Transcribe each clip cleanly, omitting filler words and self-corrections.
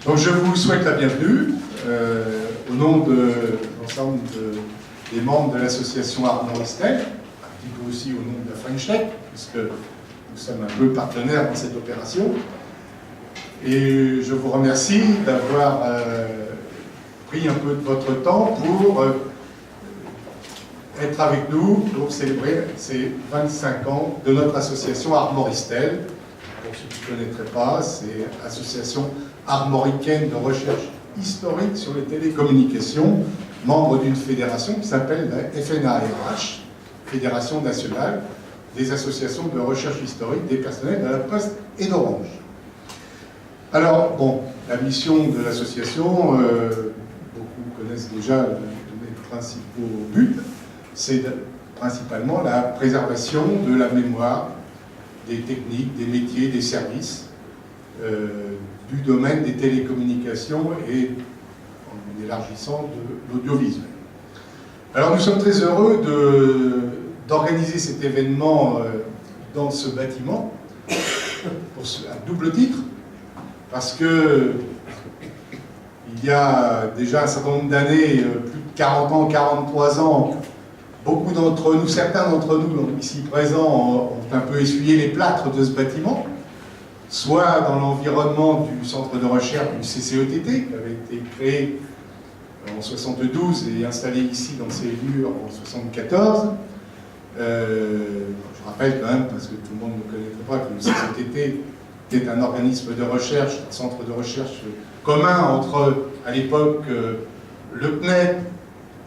Donc je vous souhaite la bienvenue au nom de l'ensemble des membres de l'association Armoristel, un petit peu aussi au nom de la French Tech, puisque nous sommes un peu partenaires dans cette opération. Et je vous remercie d'avoir pris un peu de votre temps pour être avec nous pour célébrer ces 25 ans de notre association Armoristel. Pour ceux qui ne connaîtraient pas, c'est l'association armoricaine de recherche historique sur les télécommunications, membre d'une fédération qui s'appelle la FNARH, Fédération nationale des associations de recherche historique des personnels de la Poste et d'Orange. Alors, bon, la mission de l'association, beaucoup connaissent déjà les principaux buts, c'est principalement la préservation de la mémoire, des techniques, des métiers, des services du domaine des télécommunications et en élargissant de l'audiovisuel. Alors nous sommes très heureux d'organiser cet événement dans ce bâtiment, à double titre, parce que il y a déjà un certain nombre d'années, plus de 40 ans, 43 ans, beaucoup d'entre nous, certains d'entre nous ici présents, ont un peu essuyé les plâtres de ce bâtiment, soit dans l'environnement du centre de recherche du CCETT, qui avait été créé en 72 et installé ici dans ces lieux en 74. Je rappelle quand même, parce que tout le monde ne connaît pas, que le CCETT était un organisme de recherche, un centre de recherche commun entre, à l'époque, le CNED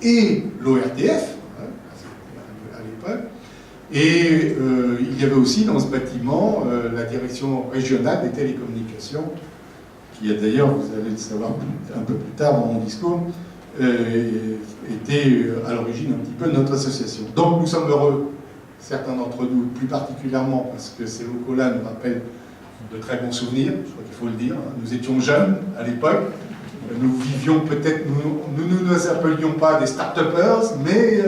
et l'ORTF, à l'époque. Et il y avait aussi dans ce bâtiment la direction régionale des télécommunications, qui a d'ailleurs, vous allez le savoir un peu plus tard dans mon discours, était à l'origine un petit peu de notre association. Donc nous sommes heureux, certains d'entre nous plus particulièrement, parce que ces locaux-là nous rappellent de très bons souvenirs, je crois qu'il faut le dire. Nous étions jeunes à l'époque, nous vivions peut-être, nous ne nous appelions pas des start-upers, mais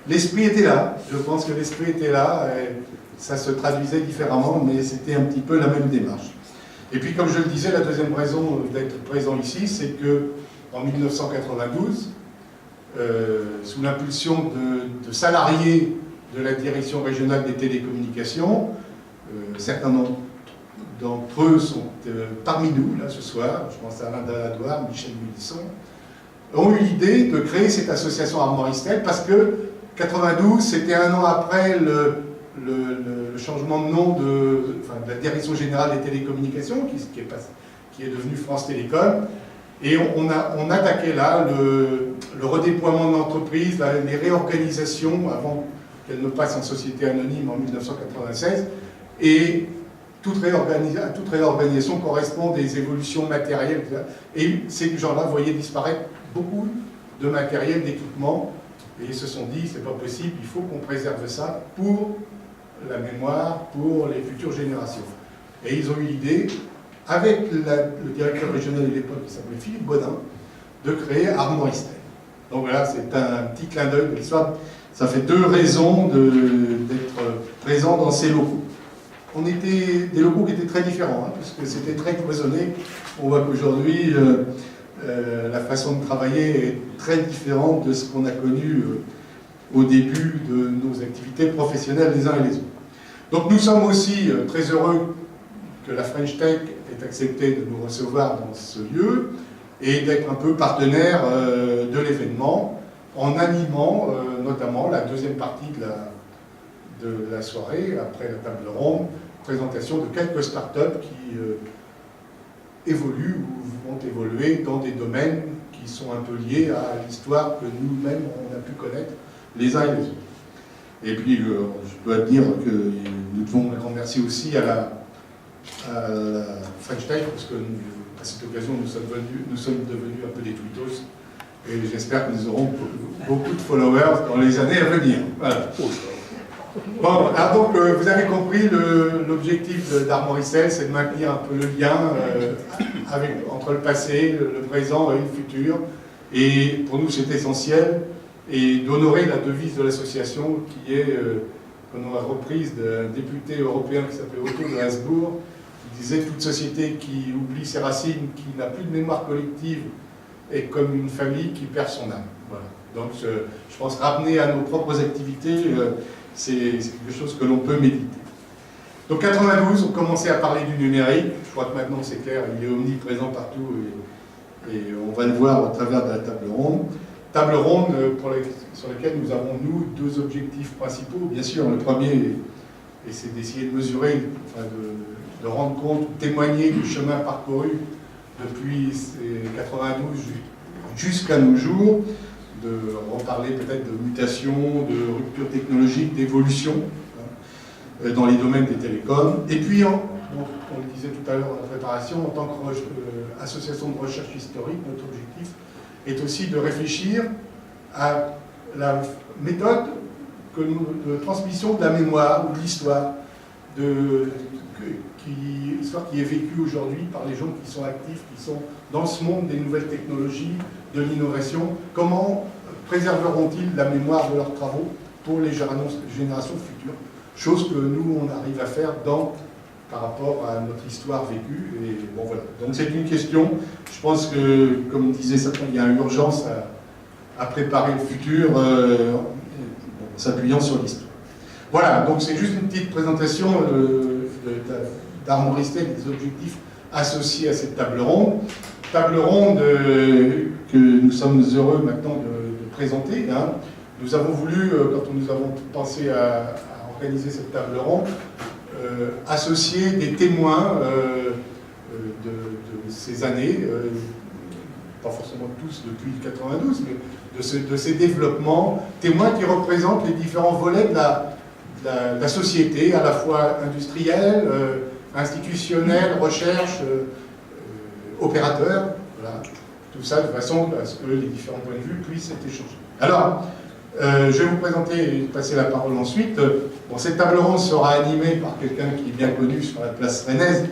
l'esprit était là. Je pense que l'esprit était là, et ça se traduisait différemment, mais c'était un petit peu la même démarche. Et puis, comme je le disais, la deuxième raison d'être présent ici, c'est que en 1992, sous l'impulsion de salariés de la direction régionale des télécommunications, certains d'entre eux sont parmi nous, là, ce soir, je pense à Alain Daladoire, Michel Mélisson, ont eu l'idée de créer cette association Armoristel parce que 92, c'était un an après le changement de nom de la Direction Générale des Télécommunications, qui est devenue France Télécom, et on attaquait là le redéploiement de l'entreprise, les réorganisations, avant qu'elle ne passe en société anonyme en 1996, et toute réorganisation correspond à des évolutions matérielles, etc. Et ces gens-là voyaient disparaître beaucoup de matériel, d'équipement, et ils se sont dit, c'est pas possible, il faut qu'on préserve ça pour la mémoire, pour les futures générations. Et ils ont eu l'idée, avec le directeur régional de l'époque, qui s'appelait Philippe Bodin, de créer Armoristel. Donc voilà, c'est un petit clin d'œil de l'histoire. Ça fait deux raisons d'être présent dans ces locaux. On était des locaux qui étaient très différents, parce que c'était très cloisonné. On voit qu'aujourd'hui, la façon de travailler est très différente de ce qu'on a connu au début de nos activités professionnelles les uns et les autres. Donc nous sommes aussi très heureux que la French Tech ait accepté de nous recevoir dans ce lieu et d'être un peu partenaire de l'événement en animant notamment la deuxième partie de la soirée, après la table ronde, présentation de quelques startups qui évoluent ou vont évoluer dans des domaines qui sont un peu liés à l'histoire que nous-mêmes on a pu connaître les uns et les autres. Et puis je dois dire que nous devons un grand merci aussi à la French Tech, parce que à cette occasion nous sommes devenus un peu des tweetos, et j'espère que nous aurons beaucoup de followers dans les années à venir. Voilà. Bon, alors donc vous avez compris, l'objectif d'Armoristel, c'est de maintenir un peu le lien entre le passé, le présent et le futur. Et pour nous, c'est essentiel, et d'honorer la devise de l'association, qui est, qu'on a reprise d'un député européen qui s'appelait Otto de Habsbourg, qui disait toute société qui oublie ses racines, qui n'a plus de mémoire collective, est comme une famille qui perd son âme. Voilà. Donc je pense ramener à nos propres activités, c'est quelque chose que l'on peut méditer. Donc 92, on commençait à parler du numérique. Je crois que maintenant c'est clair, il est omniprésent partout et on va le voir au travers de la table ronde. Table ronde sur laquelle nous avons, nous, deux objectifs principaux. Bien sûr, le premier, et c'est d'essayer de mesurer, enfin de rendre compte, témoigner du chemin parcouru depuis 92 jusqu'à nos jours, de reparler peut-être de mutation, de rupture technologique, d'évolution dans les domaines des télécoms. Et puis, on le disait tout à l'heure dans la préparation, en tant qu'association de recherche historique, notre objectif est aussi de réfléchir à la méthode de transmission de la mémoire ou de l'histoire, histoire qui est vécue aujourd'hui par les gens qui sont actifs, qui sont dans ce monde des nouvelles technologies, de l'innovation. Comment préserveront-ils la mémoire de leurs travaux pour les générations futures? Chose que nous, on arrive à faire par rapport à notre histoire vécue. Et bon, voilà. Donc c'est une question. Je pense que, comme disait certains, il y a une urgence à préparer le futur en s'appuyant sur l'histoire. Voilà, donc c'est juste une petite présentation d'Armoristel et des objectifs associés à cette table ronde. Table ronde que nous sommes heureux maintenant de présenter. Hein. Nous avons voulu, quand nous avons pensé à organiser cette table ronde, associer des témoins de ces années, pas forcément tous depuis 92, mais de ces développements, témoins qui représentent les différents volets de la société, à la fois industrielle, institutionnelle, recherche, opérateur, voilà. Tout ça de façon à ce que les différents points de vue puissent être échangés. Alors, je vais vous présenter et passer la parole ensuite. Bon, cette table ronde sera animée par quelqu'un qui est bien connu sur la place rennaise,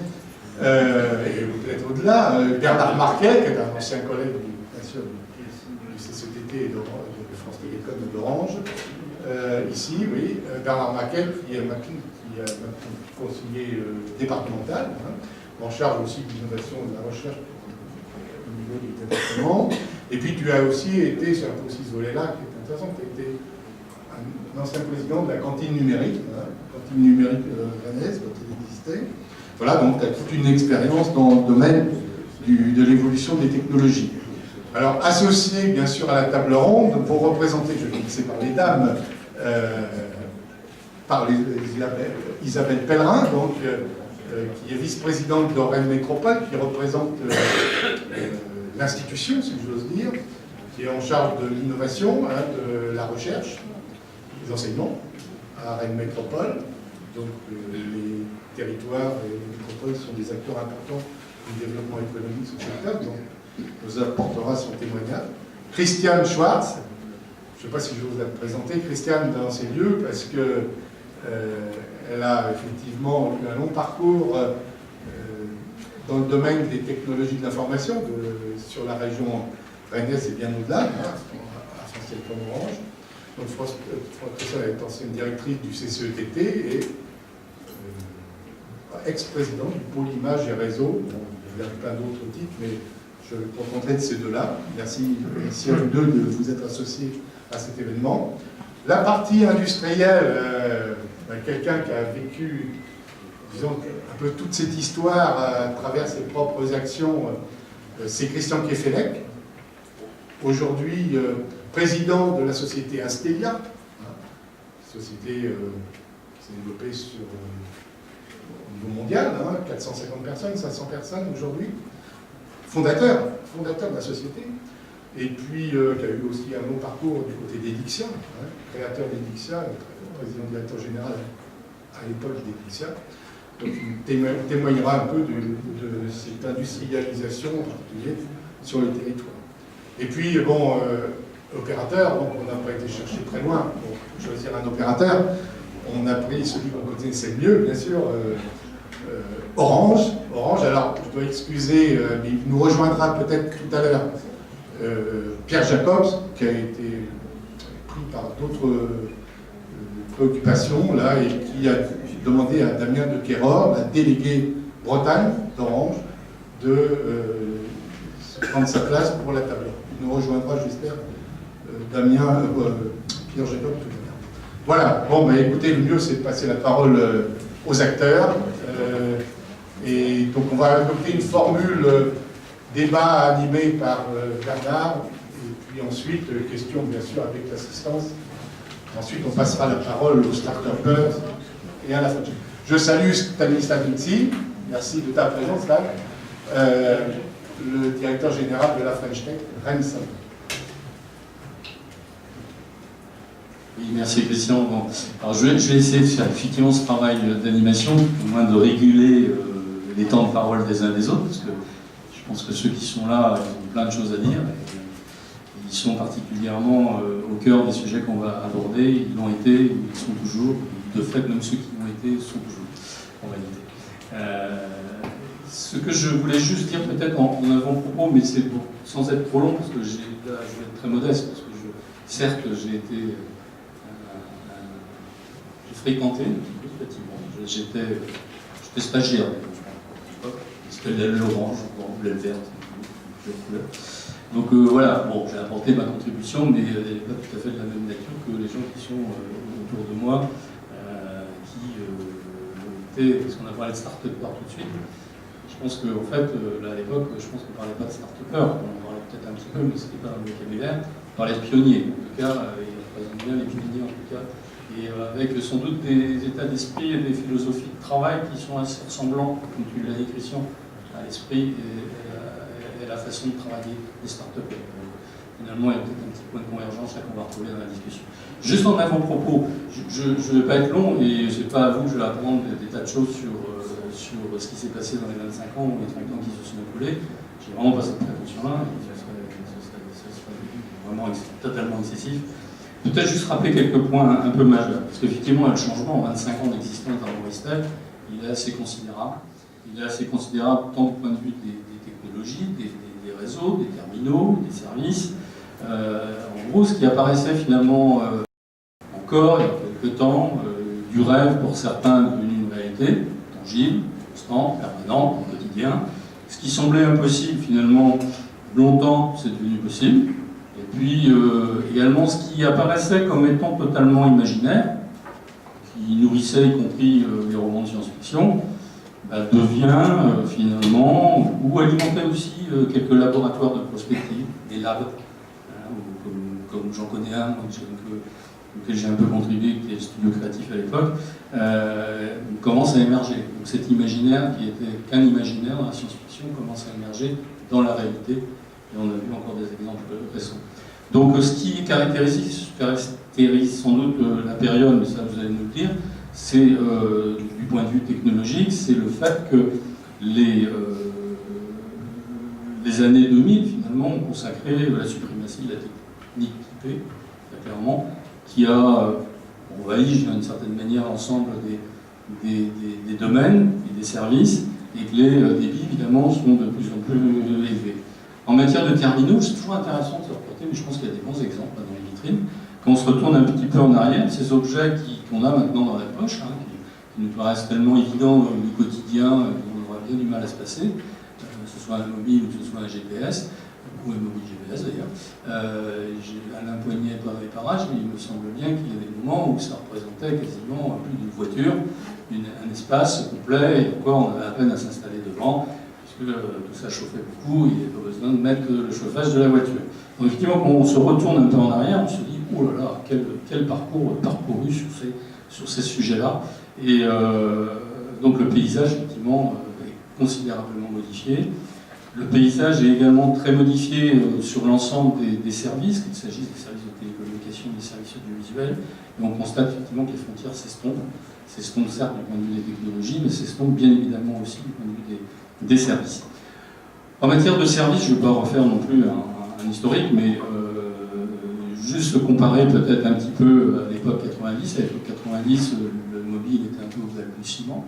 et peut-être au-delà, Bernard Marquet, qui est un ancien collègue bien sûr, du CCTT et de France Télécom et d'Orange. Ici, oui, Bernard Marquet, qui est maintenant conseiller départemental, hein, en charge aussi de l'innovation et de la recherche au niveau du département. Et puis tu as aussi été, c'est un peu aussi ce volet-là qui est intéressant, tu as été un ancien président de la cantine numérique, cantine numérique rennaise quand elle existait. Voilà, donc tu as toute une expérience dans le domaine de l'évolution des technologies. Alors, associé bien sûr à la table ronde, pour représenter, je vais commencer par les dames, par Isabelle Pellerin, donc, qui est vice-présidente de Rennes Métropole, qui représente l'institution, si j'ose dire, qui est en charge de l'innovation, hein, de la recherche, des enseignements à Rennes Métropole. Donc les territoires et les métropoles sont des acteurs importants du développement économique de ce secteur, donc nous apportera son témoignage. Christiane Schwartz, je ne sais pas si je vous la présenter, Christiane dans ces lieux, parce que elle a effectivement eu un long parcours dans le domaine des technologies de l'information sur la région rennaise et bien au-delà, hein, à France Télécom Orange. Donc Christiane est ancienne directrice du CCETT et ex-présidente du pôle image et réseau. Bon, il y a plein d'autres titres, mais je me contenterai de ces deux-là. Merci à vous deux de vous être associés à cet événement. La partie industrielle, quelqu'un qui a vécu, disons, un peu toute cette histoire à travers ses propres actions, c'est Christian Kefelec, aujourd'hui président de la société Astelia, société qui s'est développée au niveau mondial, 450 personnes, 500 personnes aujourd'hui, fondateur de la société, et puis qui a eu aussi un long parcours du côté d'Edixia, créateur d'Edixia, président directeur général à l'époque d'Edixia. Donc il témoignera un peu de cette industrialisation en particulier sur le territoire. Et puis, bon, opérateur, donc on n'a pas été chercher très loin pour choisir un opérateur. On a pris celui qu'on connaissait le mieux, bien sûr, Orange. Orange, alors je dois excuser, mais il nous rejoindra peut-être tout à l'heure Pierre Jacobs, qui a été pris par d'autres préoccupations, là, et qui a demandé à Damien de Quéror, la déléguée Bretagne, d'Orange, de prendre sa place pour la table. Il nous rejoindra, j'espère, Damien, Pierre Jacob tout à l'heure. Voilà, bon, bah, écoutez, le mieux c'est de passer la parole aux acteurs. Et donc on va adopter une formule débat animé par Bernard, et puis ensuite questions bien sûr avec l'assistance. Ensuite on passera la parole aux start-upers et à la fin. Je salue Stanislas Vinci, merci de ta présence là, le directeur général de la French Tech, Rennes. Oui, merci Christian. Bon. Alors je vais essayer de faire effectivement ce travail d'animation, au moins de réguler les temps de parole des uns des autres, parce que je pense que ceux qui sont là ont plein de choses à dire. Et ils sont particulièrement au cœur des sujets qu'on va aborder. Ils l'ont été, ils sont toujours. De fait, même ceux qui l'ont été sont toujours, en réalité. Ce que je voulais juste dire peut-être en avant-propos, mais c'est bon, sans être trop long, parce que là, je vais être très modeste, parce que certes, j'ai été... j'ai fréquenté un petit peu ce bâtiment. J'étais stagiaire. C'était l'aile orange, l'aile verte, plusieurs couleurs. Donc voilà, bon, j'ai apporté ma contribution, mais elle n'est pas tout à fait de la même nature que les gens qui sont autour de moi, qui étaient, parce qu'on a parlé de start-upers tout de suite. Je pense qu'en fait, là à l'époque, je pense qu'on ne parlait pas de start-upers, on en parlait peut-être un petit peu, mais ce n'était pas dans le vocabulaire. On parlait de pionniers, en tout cas, ils représentent bien les pionniers en tout cas, et avec sans doute des états d'esprit et des philosophies de travail qui sont assez ressemblants, comme tu l'as dit Christian, à l'esprit et la façon de travailler des start-up. Finalement, il y a peut-être un petit point de convergence là qu'on va retrouver dans la discussion. Juste en avant-propos, je ne vais pas être long et ce n'est pas à vous que je vais apprendre des tas de choses sur ce qui s'est passé dans les 25 ans ou les 30 ans qui se sont écoulés. Je n'ai vraiment pas cette prétention-là, ce serait vraiment totalement excessif. Peut-être juste rappeler quelques points un peu majeurs, parce qu'effectivement, le changement en 25 ans d'existence dans Maurice-Tel, il est assez considérable. Il est assez considérable tant du point de vue des technologies, des réseaux, des terminaux, des services. En gros, ce qui apparaissait finalement encore il y a quelques temps, du rêve pour certains devenu une réalité, tangible, constante, permanente, au quotidien. Ce qui semblait impossible finalement, longtemps, c'est devenu possible. Et puis également ce qui apparaissait comme étant totalement imaginaire, qui nourrissait y compris les romans de science-fiction, devient finalement, ou alimentait aussi quelques laboratoires de prospective, des labs, comme j'en connais un, auquel j'ai un peu contribué, qui est le studio créatif à l'époque, commence à émerger. Donc cet imaginaire, qui était qu'un imaginaire dans la science-fiction, commence à émerger dans la réalité, et on a vu encore des exemples récents. Donc ce qui caractérise sans doute la période, mais ça vous allez nous le dire, c'est du point de vue technologique, c'est le fait que les années 2000 finalement ont consacré la suprématie de la technique typée, clairement, qui a envahi d'une certaine manière l'ensemble des domaines et des services, et que les débits évidemment sont de plus en plus élevés. En matière de terminaux, c'est toujours intéressant de se reporter, mais je pense qu'il y a des bons exemples dans les vitrines. Quand on se retourne un petit peu en arrière, ces objets qu'on a maintenant dans la poche, qui nous paraissent tellement évidents du quotidien, qu'on aura bien du mal à se passer, que ce soit un mobile ou que ce soit un GPS, ou un mobile GPS d'ailleurs, à l'impoignet par les parages, mais il me semble bien qu'il y a des moments où ça représentait quasiment plus d'une voiture, un espace complet, et encore on avait à peine à s'installer devant, puisque tout ça chauffait beaucoup, il n'y avait pas besoin de mettre le chauffage de la voiture. Donc effectivement, quand on se retourne un peu en arrière, on se dit « Oh là là, quel parcours parcouru sur ces sujets-là ». Et donc le paysage, effectivement, est considérablement modifié. Le paysage est également très modifié sur l'ensemble des services, qu'il s'agisse des services de télécommunication, des services audiovisuels. Et on constate effectivement que les frontières s'estompent certes du point de vue des technologies, mais s'estompent bien évidemment aussi du point de vue des services. En matière de services, je ne vais pas refaire non plus un historique, mais juste comparer peut-être un petit peu à l'époque 90. À l'époque 90, le mobile était un peu au balbutiement.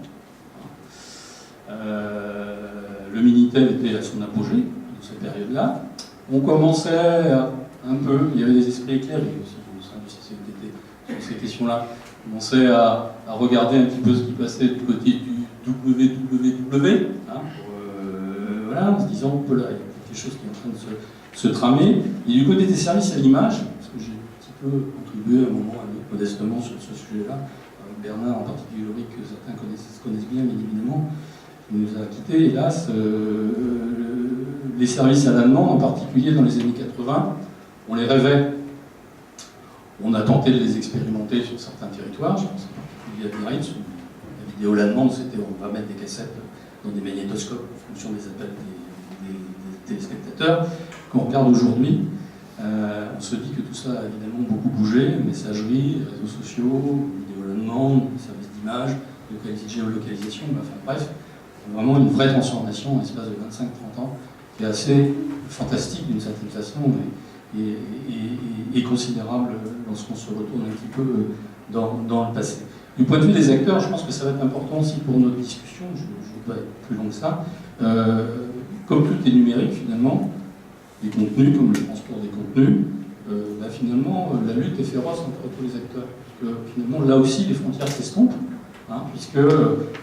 Le Minitel était à son apogée, dans cette période-là. On commençait un peu, il y avait des esprits éclairés aussi au sein du CCNTT sur ces questions-là. On commençait à regarder un petit peu ce qui passait du côté www, hein, voilà, en se disant que là, il y a quelque chose qui est en train de se tramer. Et du côté des services à l'image, parce que j'ai un petit peu contribué à un moment modestement sur ce sujet-là, avec Bernard en particulier, que certains connaissent bien, bien évidemment, qui nous a quittés, hélas. Les services à la demande, en particulier dans les années 80, on les rêvait. On a tenté de les expérimenter sur certains territoires, je pense en particulier à Biarritz, où la vidéo à la demande, c'était on va mettre des cassettes dans des magnétoscopes en fonction des appels des téléspectateurs. Quand on regarde aujourd'hui, on se dit que tout ça a évidemment beaucoup bougé, messagerie, réseaux sociaux, vidéo à la demande, services d'image, géolocalisation, enfin bref, vraiment une vraie transformation en l'espace de 25-30 ans, qui est assez fantastique d'une certaine façon et considérable lorsqu'on se retourne un petit peu dans le passé. Du point de vue des acteurs, je pense que ça va être important aussi pour notre discussion, je ne vais pas être plus long que ça. Comme tout est numérique finalement, les contenus, comme le transport des contenus, finalement la lutte est féroce entre tous les acteurs. Finalement là aussi les frontières s'estompent, hein, puisque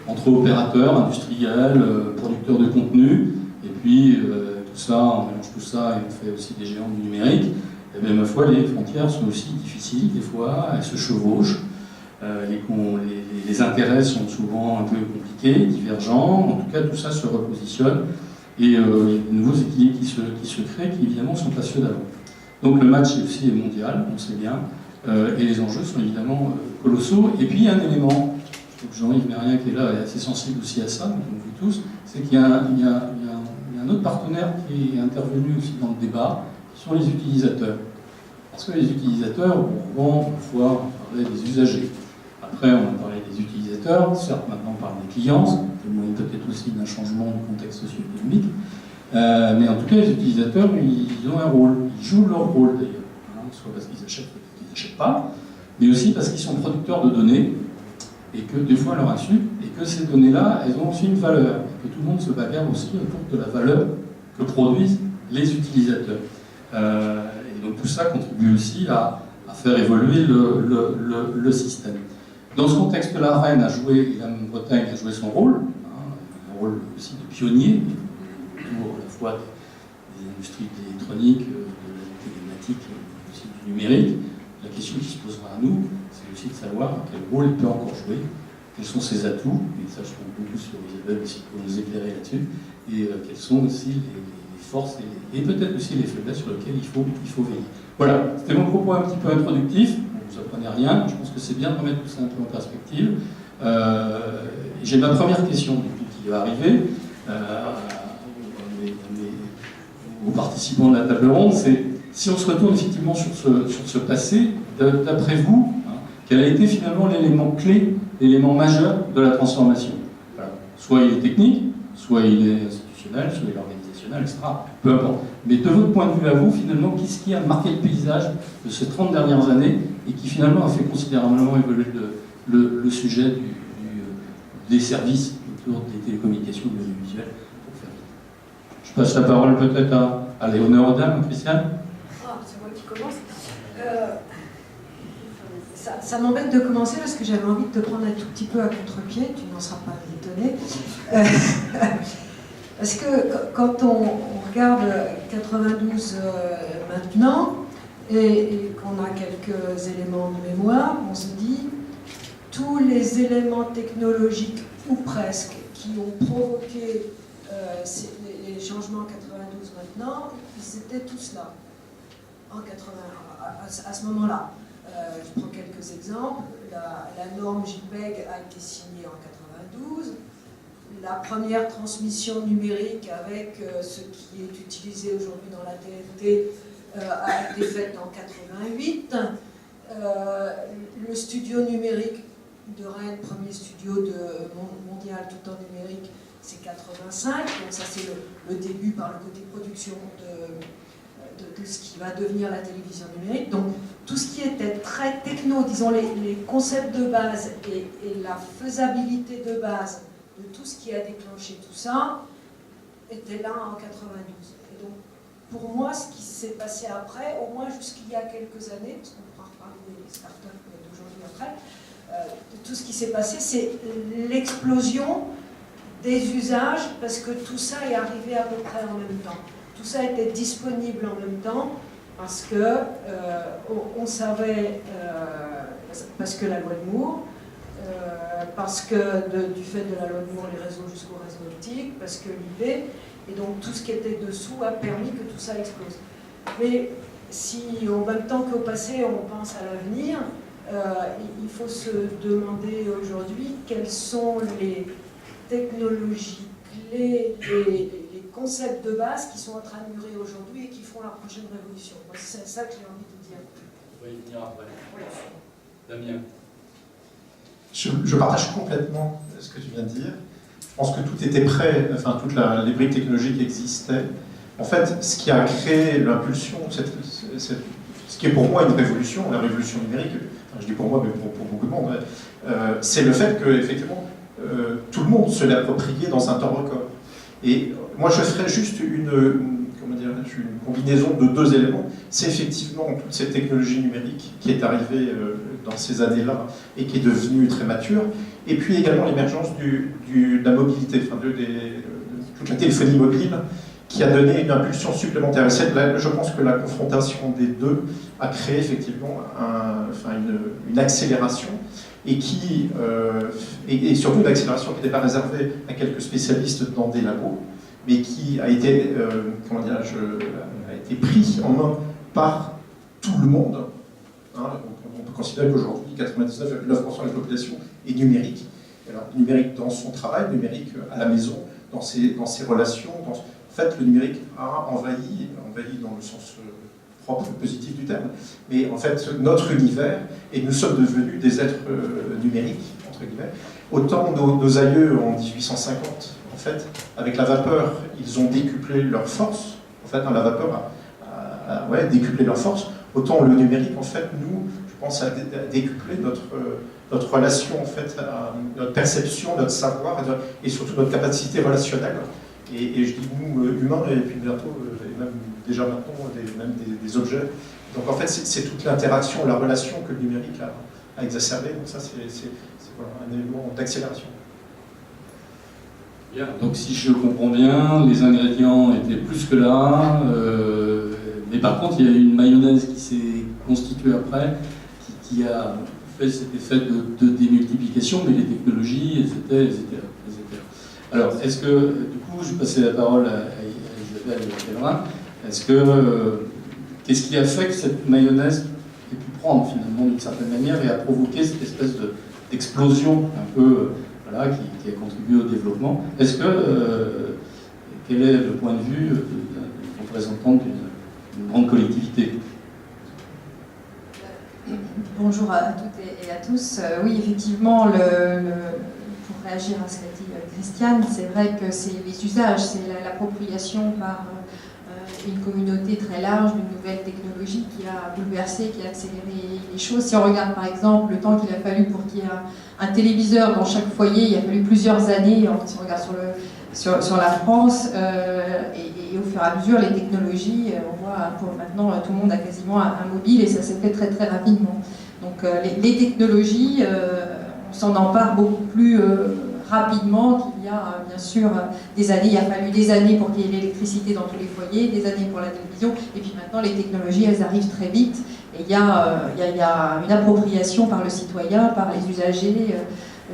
entre opérateurs, industriels, producteurs de contenus, et puis tout ça, on mélange tout ça et on fait aussi des géants du numérique, et bien ma foi les frontières sont aussi difficiles des fois, elles se chevauchent. Les intérêts sont souvent un peu compliqués, divergents, en tout cas tout ça se repositionne et il y a de nouveaux équilibres qui se créent, qui évidemment sont pas ceux d'avant. Donc le match aussi est mondial, on sait bien, et les enjeux sont évidemment colossaux. Et puis il y a un élément, je trouve que Jean-Yves Mérien qui est là est assez sensible aussi à ça, comme vous tous, c'est qu'il y a un autre partenaire qui est intervenu aussi dans le débat, qui sont les utilisateurs. Parce que les utilisateurs, on parfois on parlait des usagers. Après, on a parlé des utilisateurs, certes maintenant on parle des clients, c'est témoigne peut-être aussi d'un changement de contexte socio-économique, mais en tout cas les utilisateurs, ils ont un rôle, ils jouent leur rôle d'ailleurs, hein, soit parce qu'ils achètent, soit parce qu'ils n'achètent pas, mais aussi parce qu'ils sont producteurs de données, et que des fois leur insu, et que ces données-là, elles ont aussi une valeur, et que tout le monde se bagarre aussi autour de la valeur que produisent les utilisateurs. Et donc tout ça contribue aussi à faire évoluer le système. Dans ce contexte-là, Rennes a joué, et la Bretagne a joué son rôle, hein, un rôle aussi de pionnier, autour à la fois des industries de l'électronique, de la télématique, aussi du numérique. La question qui se posera à nous, c'est aussi de savoir quel rôle il peut encore jouer, quels sont ses atouts, et ça je compte beaucoup sur Isabelle aussi pour nous éclairer là-dessus, et quelles sont aussi les forces et peut-être aussi les faiblesses sur lesquelles il faut veiller. Voilà, c'était mon propos un petit peu introductif. Vous apprenez rien, je pense que c'est bien de remettre tout ça un peu en perspective. J'ai ma première question du coup, qui va arriver aux participants de la table ronde, c'est si on se retourne effectivement sur ce passé, d'après vous, hein, quel a été finalement l'élément clé, l'élément majeur de la transformation? Voilà. Soit il est technique, soit il est institutionnel, soit il est organisationnel, etc. Peu importe. Mais de votre point de vue à vous, finalement, qu'est-ce qui a marqué le paysage de ces 30 dernières années et qui finalement a fait considérablement évoluer le sujet des services autour des télécommunications et de l'audiovisuel pour faire vite. Je passe la parole peut-être à Léonore Odam, Christiane. Ah, c'est moi qui commence. Ça m'embête de commencer parce que j'avais envie de te prendre un tout petit peu à contre-pied, tu n'en seras pas étonné. Parce que quand on regarde 92 maintenant, et qu'on a quelques éléments de mémoire, on se dit tous les éléments technologiques, ou presque, qui ont provoqué les changements en 92 maintenant, ils étaient tous là, en 80, à ce moment-là. Je prends quelques exemples. La norme JPEG a été signée en 92. La première transmission numérique avec ce qui est utilisé aujourd'hui dans la TNT a été faite en 88. Le studio numérique de Rennes, premier studio mondial tout en numérique, c'est 85. Donc ça c'est le début par le côté production de ce qui va devenir la télévision numérique. Donc tout ce qui était très techno, disons les concepts de base et la faisabilité de base de tout ce qui a déclenché tout ça, était là en 92. Et donc, pour moi, ce qui s'est passé après, au moins jusqu'il y a quelques années, parce qu'on pourra reparler des startups d'aujourd'hui après, tout ce qui s'est passé, c'est l'explosion des usages, parce que tout ça est arrivé à peu près en même temps. Tout ça était disponible en même temps, parce que on savait, parce que la loi de Moore, parce que du fait de la loi de Moore, les réseaux jusqu'au réseau optique, parce que l'IB, et donc tout ce qui était dessous a permis que tout ça explose. Mais si en même temps qu'au passé on pense à l'avenir, il faut se demander aujourd'hui quelles sont les technologies clés, les concepts de base qui sont en train de mûrir aujourd'hui et qui font la prochaine révolution. C'est ça que j'ai envie de dire. On va y venir après. Damien. Je partage complètement ce que tu viens de dire. Je pense que tout était prêt, enfin toutes les briques technologiques existaient. En fait, ce qui a créé l'impulsion, ce qui est pour moi une révolution, la révolution numérique, enfin, je dis pour moi, mais pour beaucoup de monde, c'est le fait que effectivement tout le monde se l'est approprié dans un temps record. Et moi, je ferais juste une combinaison de deux éléments. C'est effectivement toute cette technologie numérique qui est arrivée dans ces années-là et qui est devenue très mature. Et puis également l'émergence de la mobilité, enfin toute la téléphonie mobile, qui a donné une impulsion supplémentaire. Et je pense que la confrontation des deux a créé effectivement une accélération et surtout une accélération qui n'était pas réservée à quelques spécialistes dans des labos, mais qui a été, a été pris en main par tout le monde. Hein, on peut considérer qu'aujourd'hui, 99,9% de la population est numérique. Alors, numérique dans son travail, numérique à la maison, dans ses relations. En fait, le numérique a envahi dans le sens propre, positif du terme, mais en fait, notre univers, et nous sommes devenus des êtres numériques, entre guillemets. Autant nos aïeux en 1850, en fait, avec la vapeur, ils ont décuplé leur force. En fait, la vapeur a décuplé leur force. Autant le numérique, en fait, nous, je pense, a décuplé notre relation, en fait, notre perception, notre savoir, et surtout notre capacité relationnelle. Et je dis nous, humains, et puis bientôt, et même déjà maintenant, même des objets. Donc en fait, c'est toute l'interaction, la relation que le numérique a exacerbé. Donc ça, c'est voilà, un élément d'accélération. Bien, donc si je comprends bien, les ingrédients étaient plus que là, mais par contre, il y a une mayonnaise qui s'est constituée après, qui a fait cet effet de démultiplication, mais les technologies, elles étaient. Alors, est-ce que, du coup, je passais la parole à Isabelle Pellerin, qu'est-ce qui a fait que cette mayonnaise ait pu prendre, finalement, d'une certaine manière, et a provoqué cette espèce d'explosion, un peu, voilà, qui a contribué au développement? Quel est le point de vue d'une représentante d'une grande collectivité? Bonjour à toutes et à tous. Oui, effectivement, pour réagir à ce qu'a dit Christiane, c'est vrai que c'est les usages, c'est l'appropriation par une communauté très large d'une nouvelle technologie qui a bouleversé, qui a accéléré les choses. Si on regarde par exemple le temps qu'il a fallu pour qu'il y ait un téléviseur dans chaque foyer, il a fallu plusieurs années, si on regarde sur la France, et au fur et à mesure, les technologies, on voit pour maintenant, tout le monde a quasiment un mobile et ça s'est fait très très rapidement. Donc les technologies, on s'en empare beaucoup plus rapidement qu'il y a bien sûr des années. Il a fallu des années pour qu'il y ait l'électricité dans tous les foyers, des années pour la télévision, et puis maintenant les technologies, elles arrivent très vite, et il y a une appropriation par le citoyen, par les usagers,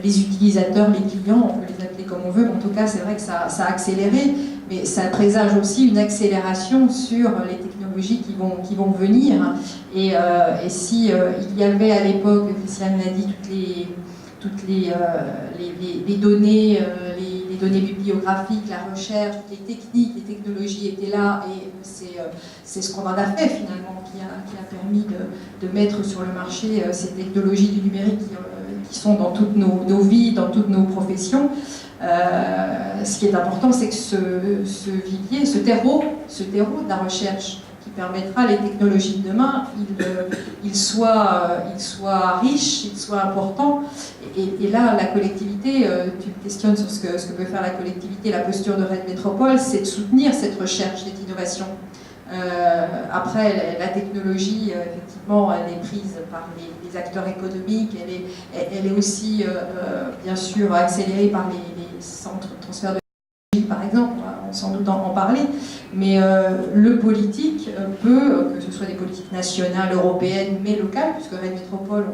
les utilisateurs, les clients, on peut les appeler comme on veut, mais en tout cas c'est vrai que ça a accéléré, mais ça présage aussi une accélération sur les technologies qui vont venir, et si il y avait à l'époque, Christiane l'a dit, toutes les données, les données bibliographiques, la recherche, les techniques, les technologies étaient là, et c'est ce qu'on en a fait finalement qui a permis de mettre sur le marché ces technologies du numérique qui sont dans toutes nos vies, dans toutes nos professions. Ce qui est important, c'est que ce vivier, ce terreau de la recherche qui permettra les technologies de demain, il soit riche, il soit important. Et là, la collectivité, tu me questionnes sur ce que peut faire la collectivité, la posture de Rennes Métropole, c'est de soutenir cette recherche, cette innovation. Après, la technologie, effectivement, elle est prise par les acteurs économiques, elle est aussi, bien sûr, accélérée par les centres transfert de technologie, par exemple, on va sans doute en parler, mais le politique peut, que ce soit des politiques nationales, européennes, mais locales, puisque Rennes Métropole,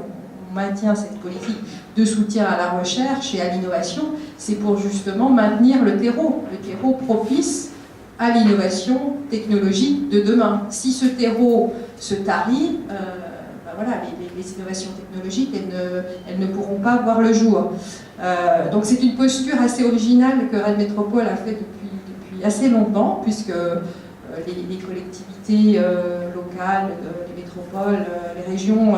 on maintient cette politique de soutien à la recherche et à l'innovation, c'est pour justement maintenir le terreau propice à l'innovation technologique de demain. Si ce terreau se tarit, voilà, les innovations technologiques, elles ne pourront pas voir le jour. Donc c'est une posture assez originale que Rennes Métropole a fait depuis assez longtemps, puisque les collectivités locales, les métropoles, les régions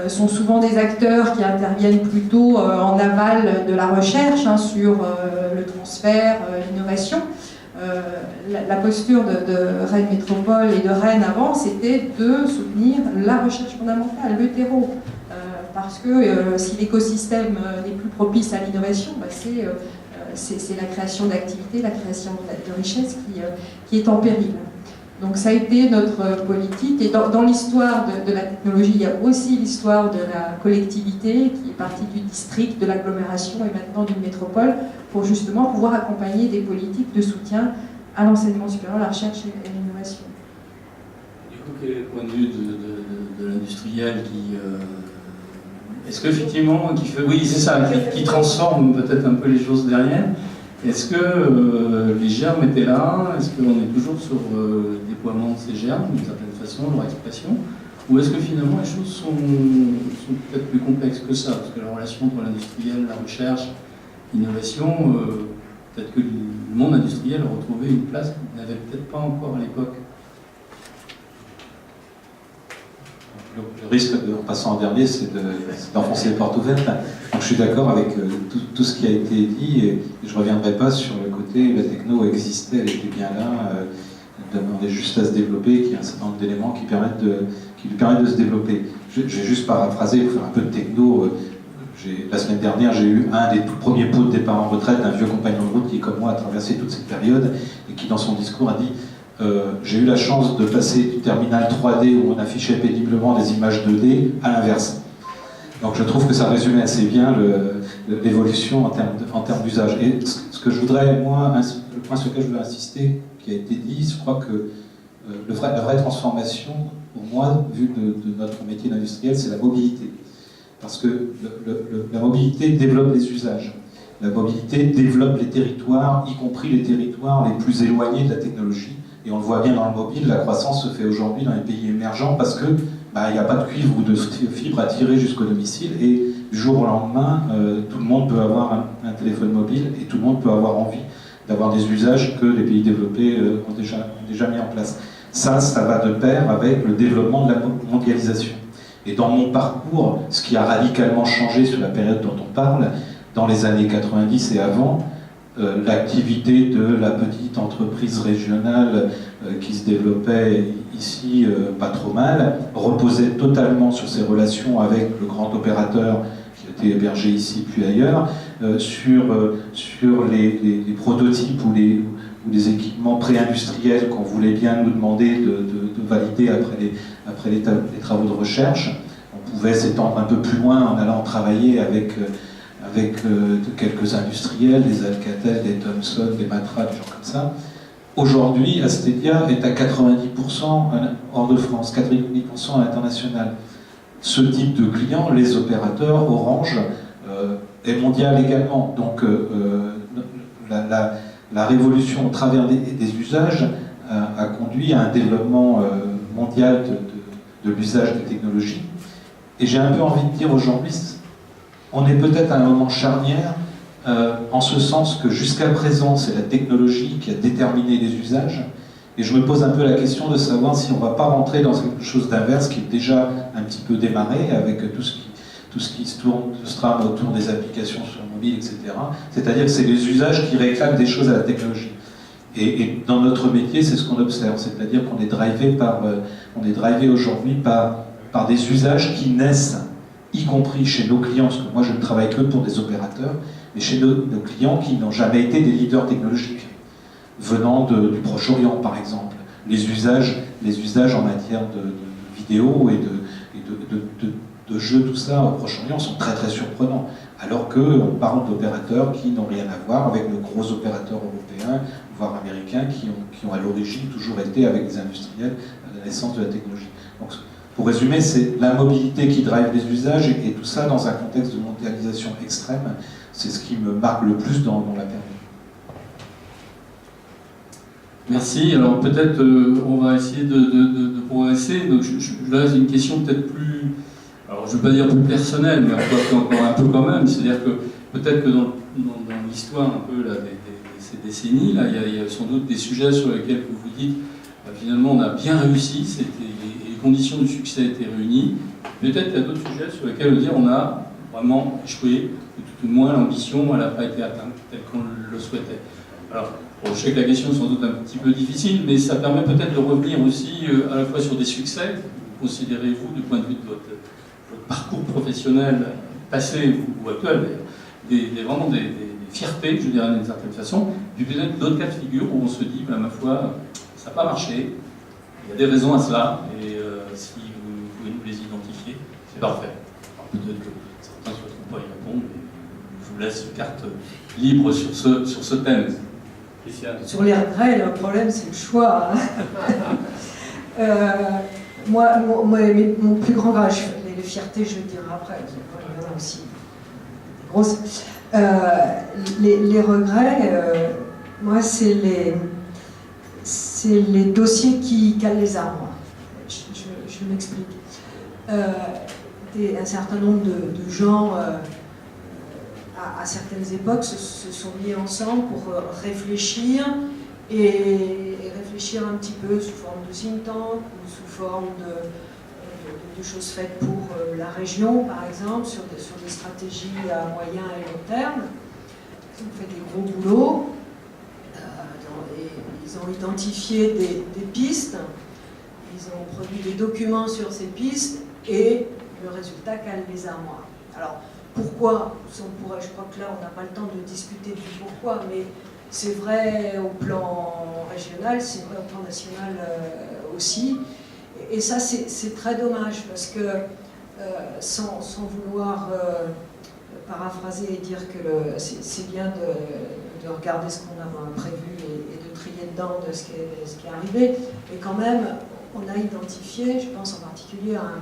sont souvent des acteurs qui interviennent plutôt en aval de la recherche sur le transfert, l'innovation. La posture de Rennes Métropole et de Rennes avant, c'était de soutenir la recherche fondamentale, le terreau. Parce que si l'écosystème n'est plus propice à l'innovation, c'est la création d'activités, la création de richesses qui est en péril. Donc ça a été notre politique. Et dans l'histoire de la technologie, il y a aussi l'histoire de la collectivité qui est partie du district, de l'agglomération et maintenant d'une métropole, pour justement pouvoir accompagner des politiques de soutien à l'enseignement supérieur, la recherche et l'innovation. Du coup, quel est le point de vue de l'industriel qui... Est-ce qu'effectivement, oui, c'est ça, qui transforme peut-être un peu les choses derrière? Est-ce que les germes étaient là? Est-ce qu'on est toujours sur le déploiement de ces germes, d'une certaine façon, leur expression? Ou est-ce que finalement les choses sont peut-être plus complexes que ça? Parce que la relation entre l'industriel, la recherche, l'innovation, peut-être que le monde industriel a retrouvé une place qu'il n'avait peut-être pas encore à l'époque. Le risque, en passant en dernier, c'est d'enfoncer les portes ouvertes. Donc je suis d'accord avec tout ce qui a été dit, et je ne reviendrai pas sur le côté la techno existait, elle était bien là, on est juste à se développer, qu'il y a un certain nombre d'éléments qui lui permettent de se développer. Je vais juste paraphraser pour faire un peu de techno. La semaine dernière, j'ai eu un des tout premiers pots de départ en retraite d'un vieux compagnon de route qui, comme moi, a traversé toute cette période et qui, dans son discours, a dit j'ai eu la chance de passer du terminal 3D où on affichait péniblement des images 2D à l'inverse. Donc je trouve que ça résumait assez bien l'évolution en termes d'usage. Et ce que je voudrais, moi, le point sur lequel je voudrais insister, qui a été dit, je crois que la vraie transformation, pour moi, vu de notre métier d'industriel, c'est la mobilité. Parce que la mobilité développe les usages. La mobilité développe les territoires, y compris les territoires les plus éloignés de la technologie. Et on le voit bien dans le mobile, la croissance se fait aujourd'hui dans les pays émergents parce que il n'y a pas de cuivre ou de fibre à tirer jusqu'au domicile et du jour au lendemain, tout le monde peut avoir un téléphone mobile et tout le monde peut avoir envie d'avoir des usages que les pays développés ont déjà mis en place. Ça va de pair avec le développement de la mondialisation. Et dans mon parcours, ce qui a radicalement changé sur la période dont on parle, dans les années 90 et avant, l'activité de la petite entreprise régionale qui se développait ici pas trop mal, reposait totalement sur ses relations avec le grand opérateur qui était hébergé ici puis ailleurs, sur les prototypes ou les équipements pré-industriels qu'on voulait bien nous demander de valider après les travaux de recherche. On pouvait s'étendre un peu plus loin en allant travailler avec quelques industriels, des Alcatel, des Thomson, des Matra, des gens comme ça. Aujourd'hui, Astedia est à 90% hors de France, 90% à l'international. Ce type de client, les opérateurs, Orange, est mondial également. Donc la révolution au travers des usages a conduit à un développement mondial de l'usage des technologies. Et j'ai un peu envie de dire aujourd'hui, on est peut-être à un moment charnière, en ce sens que jusqu'à présent, c'est la technologie qui a déterminé les usages. Et je me pose un peu la question de savoir si on ne va pas rentrer dans quelque chose d'inverse qui est déjà un petit peu démarré avec tout ce qui se trame autour des applications sur mobile, etc. C'est-à-dire que c'est les usages qui réclament des choses à la technologie. Et dans notre métier, c'est ce qu'on observe, c'est-à-dire qu'on est drivé aujourd'hui par des usages qui naissent, y compris chez nos clients, parce que moi je ne travaille que pour des opérateurs, mais chez nos clients qui n'ont jamais été des leaders technologiques, venant du Proche-Orient par exemple. Les usages en matière de vidéo et de jeux, tout ça, au Proche-Orient sont très très surprenants. alors qu'on parle d'opérateurs qui n'ont rien à voir avec nos gros opérateurs européens, voire américains, qui ont à l'origine toujours été avec des industriels à la naissance de la technologie. Donc, pour résumer, c'est la mobilité qui drive les usages, et tout ça dans un contexte de mondialisation extrême, c'est ce qui me marque le plus dans la période. Merci. Alors peut-être on va essayer de progresser. Donc là, c'est une question peut-être plus, alors je ne veux pas dire plus personnelle, mais encore un peu quand même. C'est-à-dire que peut-être que dans l'histoire un peu là, de ces décennies, là, il y a sans doute des sujets sur lesquels vous vous dites, finalement on a bien réussi, les conditions du succès étaient réunies. Peut-être qu'il y a d'autres sujets sur lesquels on dit on a vraiment échoué, ou tout au moins l'ambition elle n'a pas été atteinte telle qu'on le souhaitait. Alors, bon, je sais que la question est sans doute un petit peu difficile, mais ça permet peut-être de revenir aussi à la fois sur des succès. Considérez-vous, du point de vue de votre parcours professionnel passé ou actuel, vraiment des fiertés, je dirais d'une certaine façon, puis peut-être d'autres cas de figure où on se dit, ma foi, ça n'a pas marché, il y a des raisons à cela, et si vous pouvez nous les identifier, c'est parfait. Alors peut-être que certains ne souhaiteront pas y répondre, mais je vous laisse carte libre sur ce thème. Sur les regrets, le problème c'est le choix. Mon plus grand regret, les fiertés je le dirai après, il y en a aussi des grosses. Les regrets, moi c'est les dossiers qui calent les arbres. Je m'explique. Un certain nombre de gens à certaines époques se sont mis ensemble pour réfléchir et réfléchir un petit peu sous forme de think tank ou sous forme de choses faites pour la région, par exemple, sur des stratégies à moyen et long terme. Ils ont fait des gros boulots, ils ont identifié des pistes, ils ont produit des documents sur ces pistes et le résultat cale les armoires. Alors, pourquoi? Je crois que là, on n'a pas le temps de discuter du pourquoi, mais c'est vrai au plan régional, c'est vrai au plan national aussi. Et ça, c'est très dommage, parce que sans vouloir paraphraser et dire que c'est bien de regarder ce qu'on a prévu et de trier dedans de ce qui est arrivé, mais quand même, on a identifié, je pense en particulier à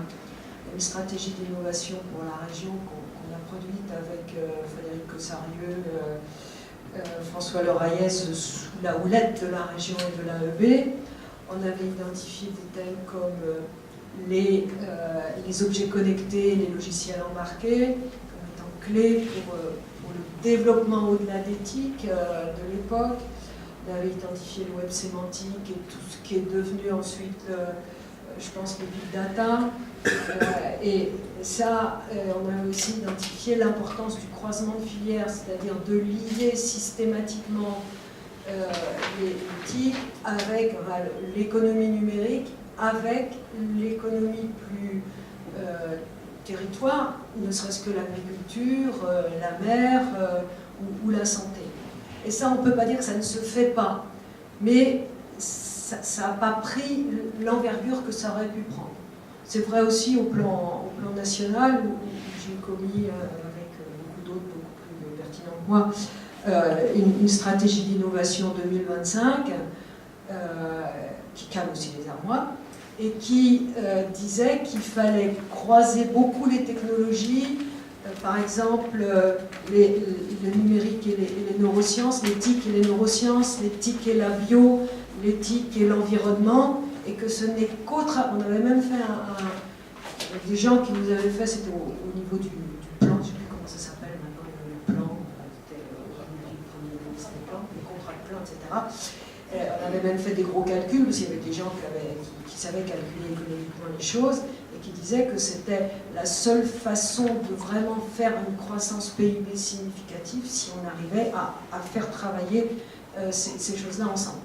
une stratégie d'innovation pour la région qu'on a produite avec Frédéric Cossarieux, François Lorayez sous la houlette de la région et de l'AEB. On avait identifié des thèmes comme les objets connectés, les logiciels embarqués, comme étant clés pour le développement au-delà d'éthique de l'époque. On avait identifié le web sémantique et tout ce qui est devenu ensuite, je pense, le big data. Et ça, on a aussi identifié l'importance du croisement de filières, c'est-à-dire de lier systématiquement l'éthique avec l'économie numérique, avec l'économie plus territoire, ne serait-ce que l'agriculture, la mer ou la santé. Et ça, on ne peut pas dire que ça ne se fait pas, mais ça n'a pas pris l'envergure que ça aurait pu prendre. C'est vrai aussi au plan national, où j'ai commis, avec beaucoup d'autres, beaucoup plus pertinents que moi, une stratégie d'innovation 2025 qui cale aussi les armoires et qui disait qu'il fallait croiser beaucoup les technologies, par exemple le numérique et les neurosciences, l'éthique et les neurosciences, l'éthique et la bio, l'éthique et l'environnement, et que ce n'est qu'autre. On avait même fait des gens qui nous avaient fait, c'était au niveau du plan, je ne sais plus comment ça s'appelle maintenant, le plan, c'était le plan, le contrat de plan, etc. On avait même fait des gros calculs, parce qu'il y avait des gens qui savaient calculer économiquement les choses, et qui disaient que c'était la seule façon de vraiment faire une croissance PIB significative si on arrivait à faire travailler ces choses-là ensemble.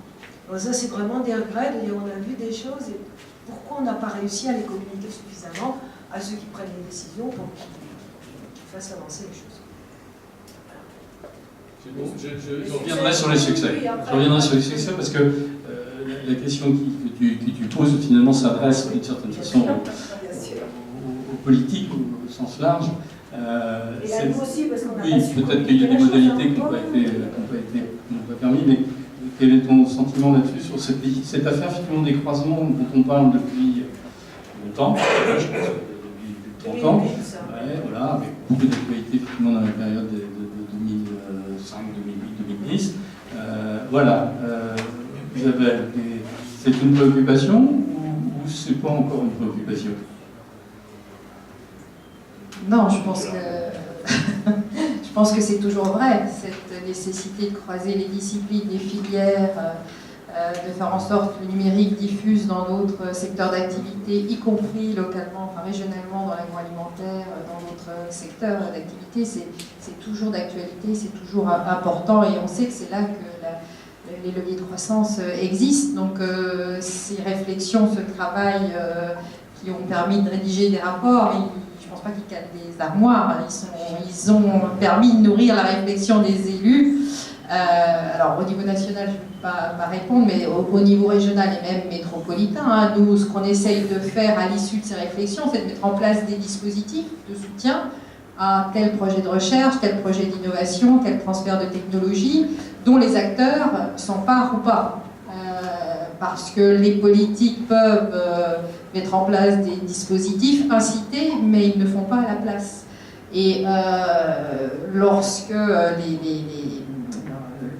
Donc ça, c'est vraiment des regrets, et on a vu des choses, et pourquoi on n'a pas réussi à les communiquer suffisamment à ceux qui prennent les décisions pour qu'ils fassent avancer les choses. Bon, je reviendrai sur les succès. Je reviendrai sur les succès parce que la question que tu poses finalement s'adresse d'une certaine façon aux politiques au sens large. Et là, nous aussi, parce qu'on a Oui, pas su peut-être qu'il y a des communiquer la modalités qui chose n'ont avant. pas permis, mais quel est ton sentiment là-dessus sur cette affaire finalement des croisements dont on parle depuis longtemps, je pense, depuis 30 ans, Oui, ça. ouais, voilà, avec beaucoup d'actualité effectivement dans la période de 2005, 2008, 2010. Voilà, Isabelle, c'est une préoccupation ou c'est pas encore une préoccupation? Non, je pense que je pense que c'est toujours vrai, cette nécessité de croiser les disciplines, les filières, de faire en sorte que le numérique diffuse dans d'autres secteurs d'activité, y compris localement, enfin régionalement dans l'agroalimentaire, dans d'autres secteurs d'activité, c'est toujours d'actualité, c'est toujours important et on sait que c'est là que les leviers de croissance existent. Donc ces réflexions, ce travail qui ont permis de rédiger des rapports, je ne pense pas qu'ils calent des armoires, ils ont permis de nourrir la réflexion des élus. Alors au niveau national, je ne peux pas répondre, mais au niveau régional et même métropolitain, nous, ce qu'on essaye de faire à l'issue de ces réflexions, c'est de mettre en place des dispositifs de soutien à tel projet de recherche, tel projet d'innovation, tel transfert de technologie, dont les acteurs s'emparent ou pas. Parce que les politiques peuvent mettre en place des dispositifs, inciter, mais ils ne font pas à la place. Et lorsque le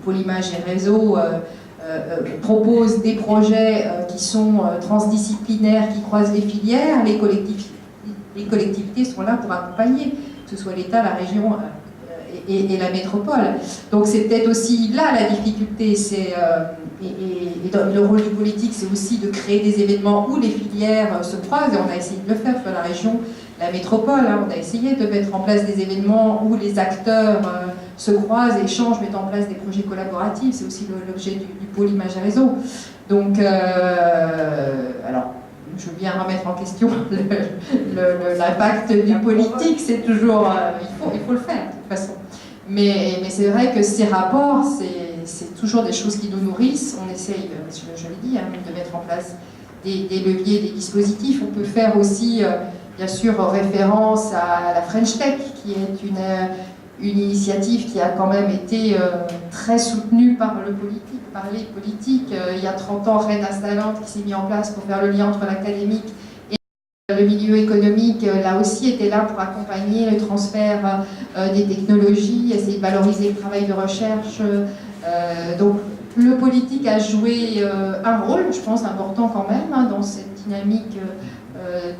pôle image et réseau propose des projets qui sont transdisciplinaires, qui croisent les filières, les collectivités sont là pour accompagner, que ce soit l'État, la région et la métropole. Donc c'est peut-être aussi là la difficulté, et le rôle du politique, c'est aussi de créer des événements où les filières se croisent, et on a essayé de le faire sur la région, la métropole, on a essayé de mettre en place des événements où les acteurs se croisent, échangent, mettent en place des projets collaboratifs, c'est aussi l'objet du pôle image et réseau. Donc, alors, je veux bien remettre en question l'impact du politique, c'est toujours, il faut le faire de toute façon. Mais c'est vrai que ces rapports, c'est toujours des choses qui nous nourrissent. On essaye, je l'ai dit, de mettre en place des leviers, des dispositifs. On peut faire aussi, bien sûr, référence à la French Tech, qui est une initiative qui a quand même été très soutenue par les politiques. Il y a 30 ans, Rennes Instalante qui s'est mis en place pour faire le lien entre l'académique et le milieu économique, là aussi, était là pour accompagner le transfert des technologies, essayer de valoriser le travail de recherche. Donc, le politique a joué un rôle, je pense, important quand même, dans cette dynamique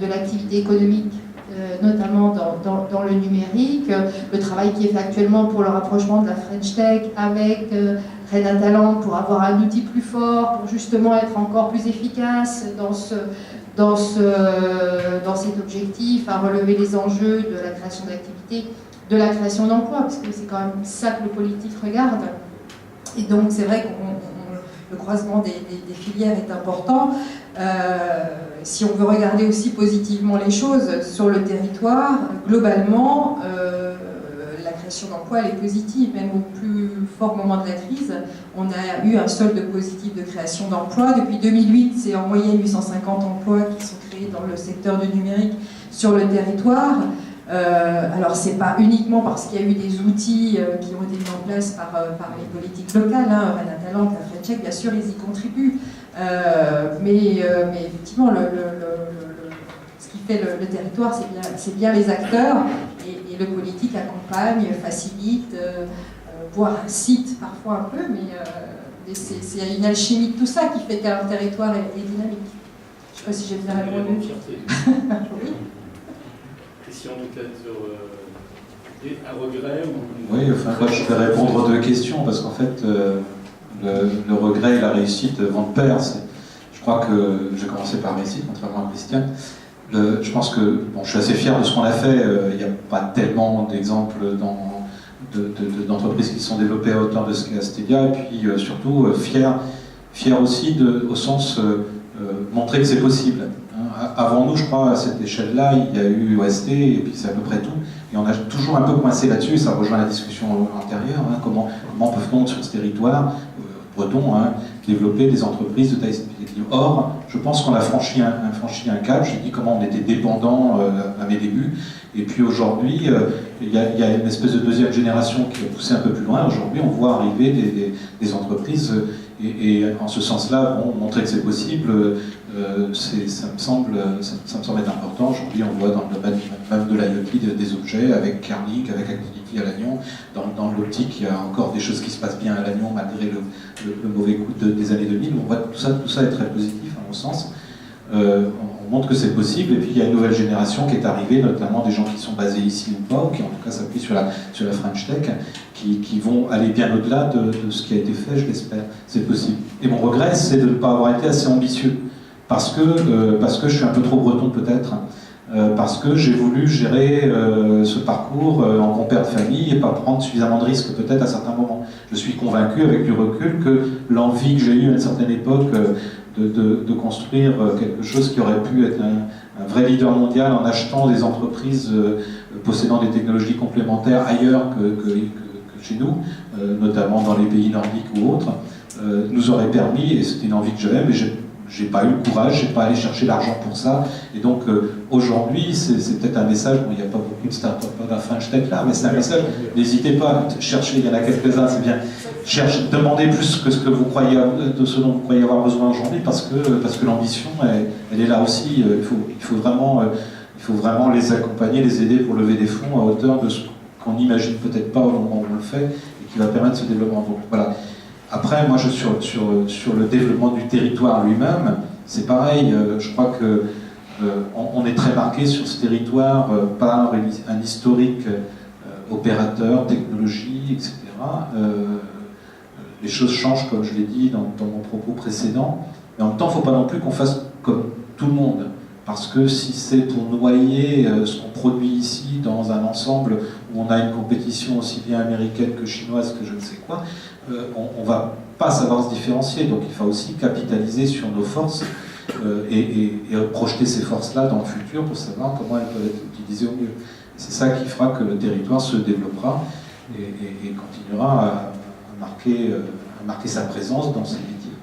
de l'activité économique, notamment dans le numérique. Le travail qui est fait actuellement pour le rapprochement de la French Tech avec Rennes Talent pour avoir un outil plus fort, pour justement être encore plus efficace dans cet objectif, à relever les enjeux de la création d'activités, de la création d'emplois, parce que c'est quand même ça que le politique regarde. Et donc c'est vrai que le croisement des filières est important. Si on veut regarder aussi positivement les choses sur le territoire, globalement, la création d'emplois elle est positive, même au plus fort moment de la crise. On a eu un solde positif de création d'emplois. Depuis 2008, c'est en moyenne 850 emplois qui sont créés dans le secteur du numérique sur le territoire. Alors c'est pas uniquement parce qu'il y a eu des outils qui ont été mis en place par les politiques locales, Rennes Talent, la French Tech, bien sûr ils y contribuent, mais effectivement ce qui fait le territoire c'est bien les acteurs et le politique accompagne, facilite, voire incite parfois un peu, mais c'est une alchimie de tout ça qui fait qu'un territoire est dynamique. Je ne sais pas si j'ai bien répondu. Oui. Question peut-être sur un regret ou... Oui, enfin, moi je vais répondre aux deux questions, parce qu'en fait, le regret et la réussite vont de pair. Je crois que, je vais commencer par la réussite, contrairement à Christiane. Je pense que, bon, je suis assez fier de ce qu'on a fait. Il n'y a pas tellement d'exemples d'entreprises qui se sont développées à hauteur de ce qu'est Astedia, et puis surtout fier aussi au sens montrer que c'est possible. Avant nous, je crois, à cette échelle-là, il y a eu OST, et puis c'est à peu près tout. Et on a toujours un peu coincé là-dessus, ça rejoint la discussion antérieure. Comment peut-on, sur ce territoire, breton, hein, développer des entreprises de taille significative. Or, je pense qu'on a franchi un cap. J'ai dit comment on était dépendant à mes débuts. Et puis aujourd'hui, il y a une espèce de deuxième génération qui a poussé un peu plus loin. Aujourd'hui, on voit arriver des entreprises, et en ce sens-là, bon, montrer que c'est possible, ça me semble être important. Aujourd'hui, on voit dans le domaine même de l'IoT des objets, avec Carlink, avec Activity à Lannion. Dans l'optique, il y a encore des choses qui se passent bien à Lannion, malgré le mauvais coup des années 2000. On voit tout ça est très positif, à mon sens. On montre que c'est possible, et puis il y a une nouvelle génération qui est arrivée, notamment des gens qui sont basés ici ou pas, ou qui en tout cas s'appuient sur la French Tech, qui vont aller bien au-delà de ce qui a été fait, je l'espère. C'est possible. Et mon regret, c'est de ne pas avoir été assez ambitieux, parce que je suis un peu trop breton peut-être, parce que j'ai voulu gérer ce parcours en compère de famille et pas prendre suffisamment de risques peut-être à certains moments. Je suis convaincu avec du recul que l'envie que j'ai eue à une certaine époque de construire quelque chose qui aurait pu être un vrai leader mondial en achetant des entreprises possédant des technologies complémentaires ailleurs que chez nous, notamment dans les pays nordiques ou autres, nous aurait permis, et c'était une envie que j'avais, mais j'ai pas eu le courage, j'ai pas allé chercher l'argent pour ça, et donc aujourd'hui, c'est peut-être un message, bon, il n'y a pas beaucoup de start-up dans la French Tech là, mais c'est un message, n'hésitez pas à chercher, il y en a quelques-uns, c'est bien, demandez plus que ce dont vous croyez avoir besoin aujourd'hui, parce que l'ambition, elle est là aussi, il faut vraiment les accompagner, les aider pour lever des fonds à hauteur de ce qu'on n'imagine peut-être pas au moment où on le fait, et qui va permettre ce développement. Donc voilà. Après, moi, sur le développement du territoire lui-même, c'est pareil. Je crois que on est très marqué sur ce territoire par un historique opérateur, technologie, etc. Les choses changent, comme je l'ai dit dans mon propos précédent. Mais en même temps, il ne faut pas non plus qu'on fasse comme tout le monde. Parce que si c'est pour noyer ce qu'on produit ici dans un ensemble où on a une compétition aussi bien américaine que chinoise que je ne sais quoi, on ne va pas savoir se différencier. Donc il faut aussi capitaliser sur nos forces et projeter ces forces-là dans le futur pour savoir comment elles peuvent être utilisées au mieux. C'est ça qui fera que le territoire se développera et continuera à marquer sa présence dans ces métiers.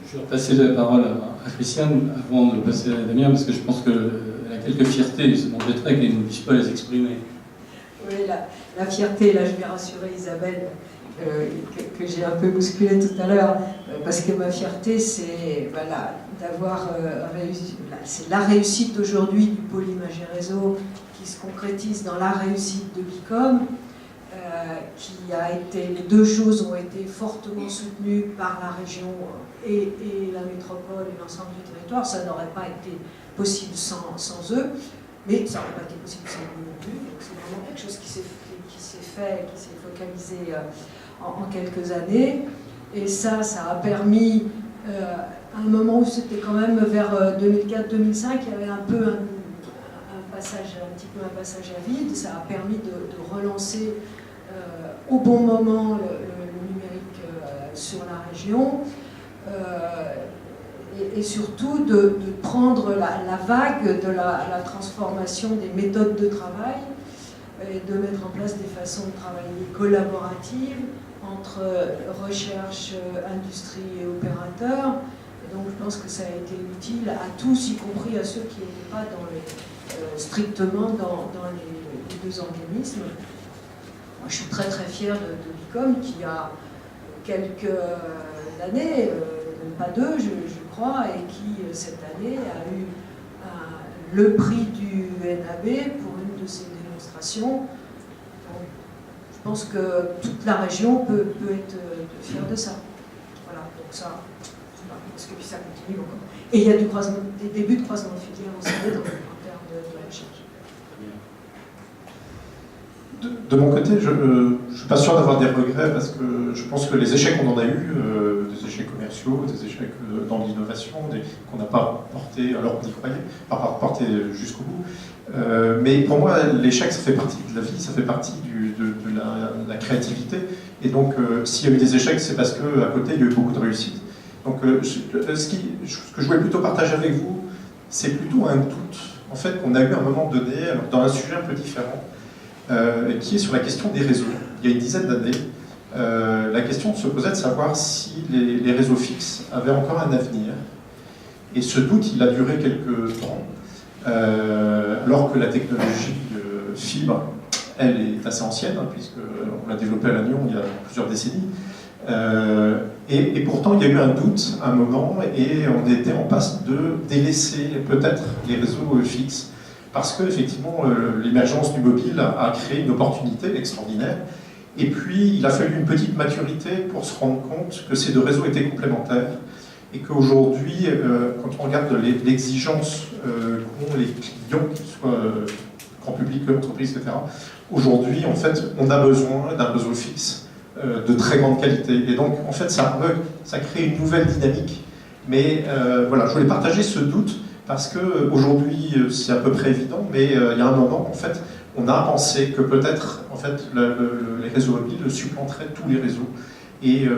Je vais repasser la parole à Christiane avant de passer à Damien, parce que je pense qu'elle a quelques fiertés, se montrerait qu'elle ne puisse pas les exprimer. Oui, la fierté, là je vais rassurer Isabelle, que j'ai un peu bousculé tout à l'heure, parce que ma fierté c'est d'avoir réussi, c'est la réussite aujourd'hui du pôle image et réseau qui se concrétise dans la réussite de Bicom, qui a été, les deux choses ont été fortement soutenues par la région et la métropole et l'ensemble du territoire. Ça n'aurait pas été possible sans eux, mais ça n'aurait pas été possible sans nous non plus. Donc c'est vraiment quelque chose qui s'est fait, qui s'est focalisé en quelques années. Et ça a permis, à un moment où c'était quand même vers 2004-2005, il y avait un petit peu un passage à vide. Ça a permis de relancer au bon moment le numérique sur la région et surtout de prendre la vague de la transformation des méthodes de travail et de mettre en place des façons de travailler collaboratives entre recherche, industrie et opérateurs. Et donc je pense que ça a été utile à tous, y compris à ceux qui n'étaient pas strictement dans les deux organismes. Moi, je suis très très fière de Bicom qui a quelques années, pas deux je crois, et qui cette année a eu le prix du NAB pour une de ses démonstrations. Donc, je pense que toute la région peut être fière de ça. Voilà, donc ça, parce que puis ça continue encore. Et il y a des débuts de croisement de filière en termes de recherche. De mon côté, je ne suis pas sûr d'avoir des regrets parce que je pense que les échecs qu'on en a eu, des échecs commerciaux, des échecs dans l'innovation, qu'on n'a pas porté alors qu'on y croyait, pas porté jusqu'au bout. Mais pour moi, l'échec, ça fait partie de la vie, ça fait partie de la créativité. Et donc, s'il y a eu des échecs, c'est parce qu'à côté, il y a eu beaucoup de réussites. Donc, ce que je voulais plutôt partager avec vous, c'est plutôt un doute, en fait, qu'on a eu à un moment donné, alors, dans un sujet un peu différent, qui est sur la question des réseaux. Il y a une dizaine d'années, la question se posait de savoir si les réseaux fixes avaient encore un avenir. Et ce doute, il a duré quelques temps, alors que la technologie fibre, elle est assez ancienne, hein, puisqu'on l'a développée à Lannion il y a plusieurs décennies. Et pourtant, il y a eu un doute à un moment, et on était en passe de délaisser peut-être les réseaux fixes. Parce qu'effectivement, l'émergence du mobile a créé une opportunité extraordinaire. Et puis, il a fallu une petite maturité pour se rendre compte que ces deux réseaux étaient complémentaires. Et qu'aujourd'hui, quand on regarde l'exigence qu'ont les clients, qu'ils soient grand public, entreprise, etc., aujourd'hui, en fait, on a besoin d'un réseau fixe de très grande qualité. Et donc, en fait, ça crée une nouvelle dynamique. Mais voilà, je voulais partager ce doute parce qu'aujourd'hui, c'est à peu près évident, mais il y a un moment, en fait, on a pensé que peut-être, en fait, les réseaux mobiles supplanteraient tous les réseaux. Et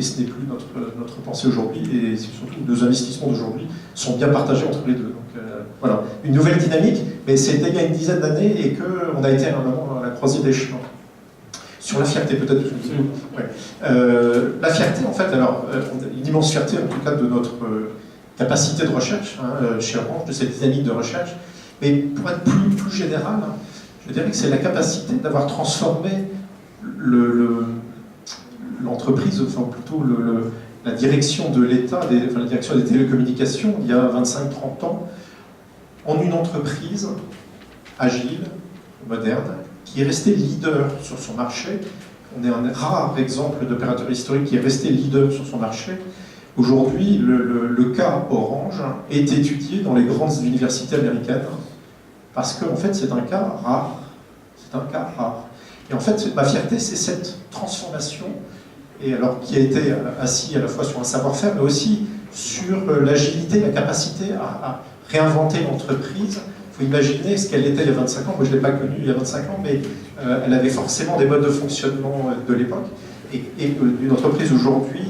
ce n'est plus notre pensée aujourd'hui, et surtout nos investissements d'aujourd'hui sont bien partagés entre les deux. Donc voilà, une nouvelle dynamique, mais c'était il y a une dizaine d'années et qu'on a été à un moment à la croisée des chemins. Sur la fierté, peut-être. Ouais. La fierté, en fait, alors, une immense fierté en tout cas de notre capacité de recherche, hein, chez Orange, de cette dynamique de recherche, mais pour être plus général, je dirais que c'est la capacité d'avoir transformé l'entreprise, enfin plutôt la direction de l'État, la direction des télécommunications, il y a 25-30 ans, en une entreprise agile, moderne, qui est restée leader sur son marché. On est un rare exemple d'opérateur historique qui est resté leader sur son marché. Aujourd'hui, le cas Orange est étudié dans les grandes universités américaines, parce qu'en fait, c'est un cas rare. C'est un cas rare. Et en fait, ma fierté, c'est cette transformation, et alors qui a été assis à la fois sur un savoir-faire, mais aussi sur l'agilité, la capacité à réinventer l'entreprise. Il faut imaginer ce qu'elle était il y a 25 ans. Moi, je ne l'ai pas connue il y a 25 ans, mais elle avait forcément des modes de fonctionnement de l'époque. Et une entreprise aujourd'hui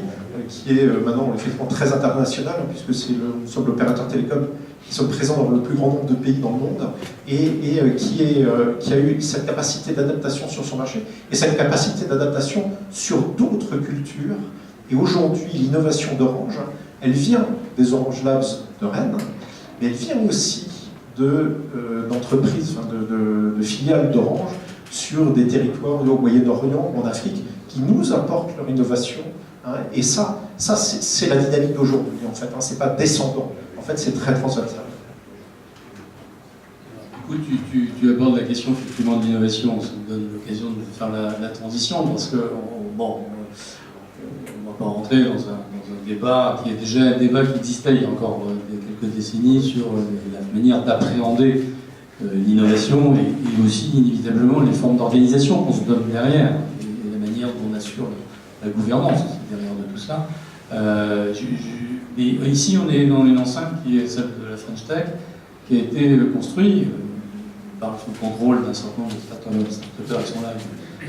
qui est maintenant effectivement très internationale, puisque nous sommes l'opérateur télécom qui sommes présents dans le plus grand nombre de pays dans le monde, et qui a eu cette capacité d'adaptation sur son marché, et cette capacité d'adaptation sur d'autres cultures. Et aujourd'hui, l'innovation d'Orange, elle vient des Orange Labs de Rennes, mais elle vient aussi d'entreprises, de filiales d'Orange sur des territoires au Moyen-Orient, en Afrique, qui nous apportent leur innovation. Hein, et ça c'est la dynamique d'aujourd'hui, en fait. Hein, c'est pas descendant. En fait, c'est très transversal. Du coup, tu abordes la question effectivement de l'innovation. Ça nous donne l'occasion de faire la transition, parce que bon, on va pas rentrer dans un débat qui est déjà un débat qui existait il y a encore quelques décennies sur la manière d'appréhender l'innovation et aussi inévitablement les formes d'organisation qu'on se donne derrière et la manière dont on assure la gouvernance derrière de tout ça. Et ici, on est dans une enceinte qui est celle de la French Tech, qui a été construite par le contrôle d'un certain nombre de start-upers qui sont là,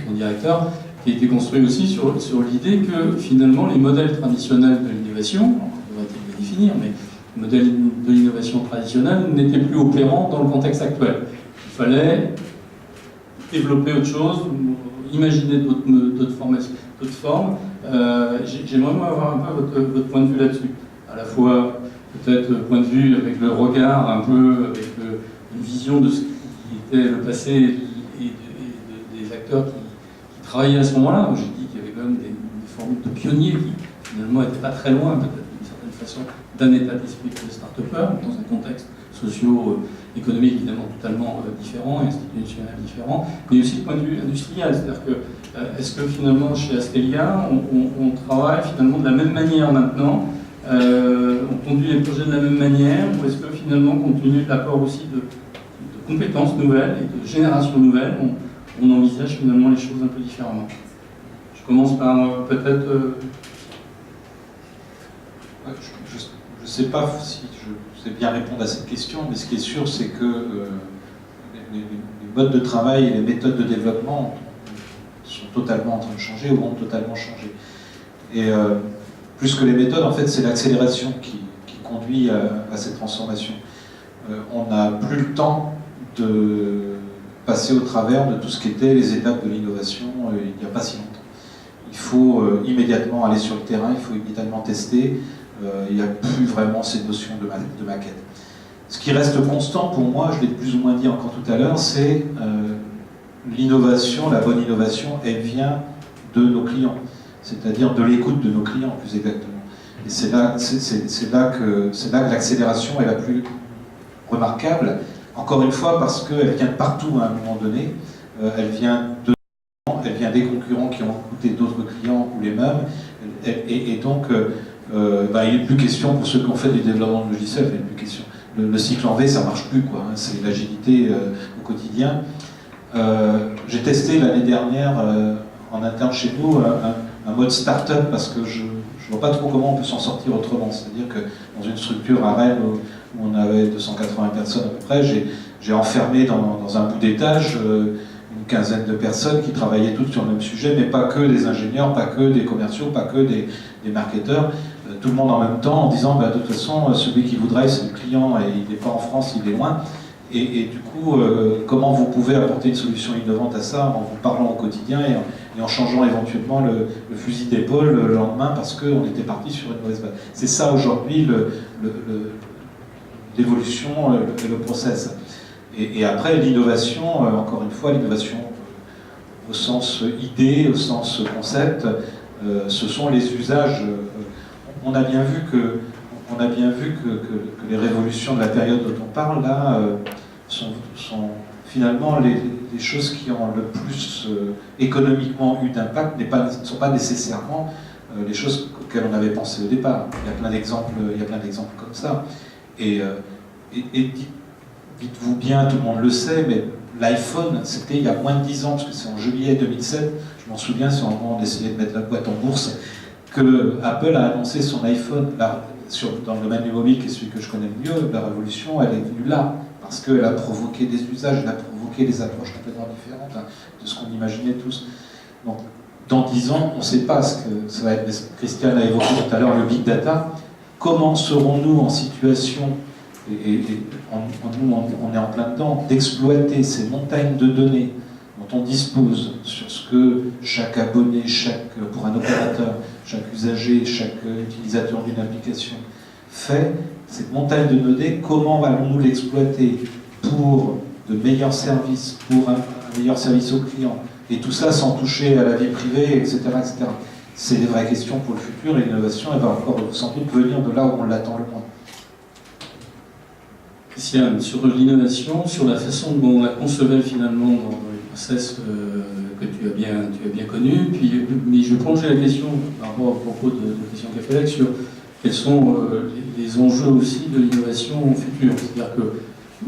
son directeur, qui a été construit aussi sur l'idée que finalement les modèles traditionnels de l'innovation, on devrait peut-être les définir, mais les modèles de l'innovation traditionnelle n'étaient plus opérants dans le contexte actuel. Il fallait développer autre chose, imaginer d'autres formes. J'aimerais avoir un peu votre point de vue là-dessus. À la fois, peut-être, point de vue avec le regard, un peu avec une vision de ce qui était le passé et des acteurs qui travaillaient à ce moment-là. J'ai dit qu'il y avait quand même des formules de pionniers qui, finalement, n'étaient pas très loin, peut-être d'une certaine façon, d'un état d'esprit de start-upers, dans un contexte socio-économique évidemment totalement différent, institutionnel différent, mais aussi du point de vue industriel. C'est-à-dire que est-ce que finalement chez Astelia, on travaille finalement de la même manière maintenant, on conduit les projets de la même manière, ou est-ce que finalement, compte tenu de l'apport aussi de compétences nouvelles et de générations nouvelles, on envisage finalement les choses un peu différemment? Je commence par peut-être... Je ne sais pas si je sais bien répondre à cette question, mais ce qui est sûr, c'est que les modes de travail et les méthodes de développement sont totalement en train de changer, ou vont totalement changer. Et plus que les méthodes, en fait, c'est l'accélération qui conduit à cette transformation. On n'a plus le temps de passer au travers de tout ce qu'étaient les étapes de l'innovation il n'y a pas si longtemps. il faut immédiatement aller sur le terrain, il faut immédiatement tester. Il n'y a plus vraiment ces notions de maquette. Ce qui reste constant pour moi, je l'ai plus ou moins dit encore tout à l'heure, c'est l'innovation, la bonne innovation, elle vient de nos clients, c'est-à-dire de l'écoute de nos clients plus exactement. Et c'est là que l'accélération est la plus remarquable, encore une fois parce qu'elle vient de partout à un moment donné, elle vient des concurrents qui ont écouté d'autres clients ou les mêmes, et donc il n'est plus question pour ceux qui ont fait du développement de logiciels, il n'est plus question. Le cycle en V, ça ne marche plus, quoi, hein, c'est l'agilité au quotidien. J'ai testé l'année dernière en interne chez nous un mode start-up parce que je ne vois pas trop comment on peut s'en sortir autrement. C'est-à-dire que dans une structure à Rennes où on avait 280 personnes à peu près, j'ai enfermé dans un bout d'étage une quinzaine de personnes qui travaillaient toutes sur le même sujet, mais pas que des ingénieurs, pas que des commerciaux, pas que des marketeurs, tout le monde en même temps en disant de toute façon celui qui voudrait c'est le client et il n'est pas en France, il est loin. Et du coup, comment vous pouvez apporter une solution innovante à ça en vous parlant au quotidien et en changeant éventuellement le fusil d'épaule le lendemain parce qu'on était parti sur une mauvaise base. C'est ça aujourd'hui l'évolution et le process. Et après, l'innovation, encore une fois, l'innovation au sens idée, au sens concept, ce sont les usages. On a bien vu que les révolutions de la période dont on parle, là, sont finalement les choses qui ont le plus économiquement eu d'impact ne sont pas nécessairement les choses auxquelles on avait pensé au départ. Il y a plein d'exemples comme ça. Et dites-vous bien, tout le monde le sait, mais l'iPhone, c'était il y a moins de 10 ans, parce que c'est en juillet 2007, je m'en souviens, c'est au moment où on essayait de mettre la boîte en bourse, que Apple a annoncé son iPhone. Dans le domaine du mobile, qui est celui que je connais le mieux, la révolution, elle est venue là, parce qu'elle a provoqué des usages, elle a provoqué des approches complètement différentes de ce qu'on imaginait tous. Donc, dans 10 ans, on ne sait pas ce que ça va être. Christiane a évoqué tout à l'heure le big data. Comment serons-nous en situation, et nous, on est en plein dedans, d'exploiter ces montagnes de données dont on dispose sur ce que chaque abonné, pour un opérateur, chaque usager, chaque utilisateur d'une application fait, cette montagne de données, comment allons-nous l'exploiter pour de meilleurs services, pour un meilleur service aux clients, et tout ça sans toucher à la vie privée, etc. etc. C'est des vraies questions pour le futur, et l'innovation, elle va encore sans doute venir de là où on l'attend le moins. Christiane, sur l'innovation, sur la façon dont on la concevait finalement dans les process que tu as bien connus, mais je vais prolonger la question par rapport au propos de Christian Cafelec sur quels sont les enjeux aussi de l'innovation future. C'est-à-dire que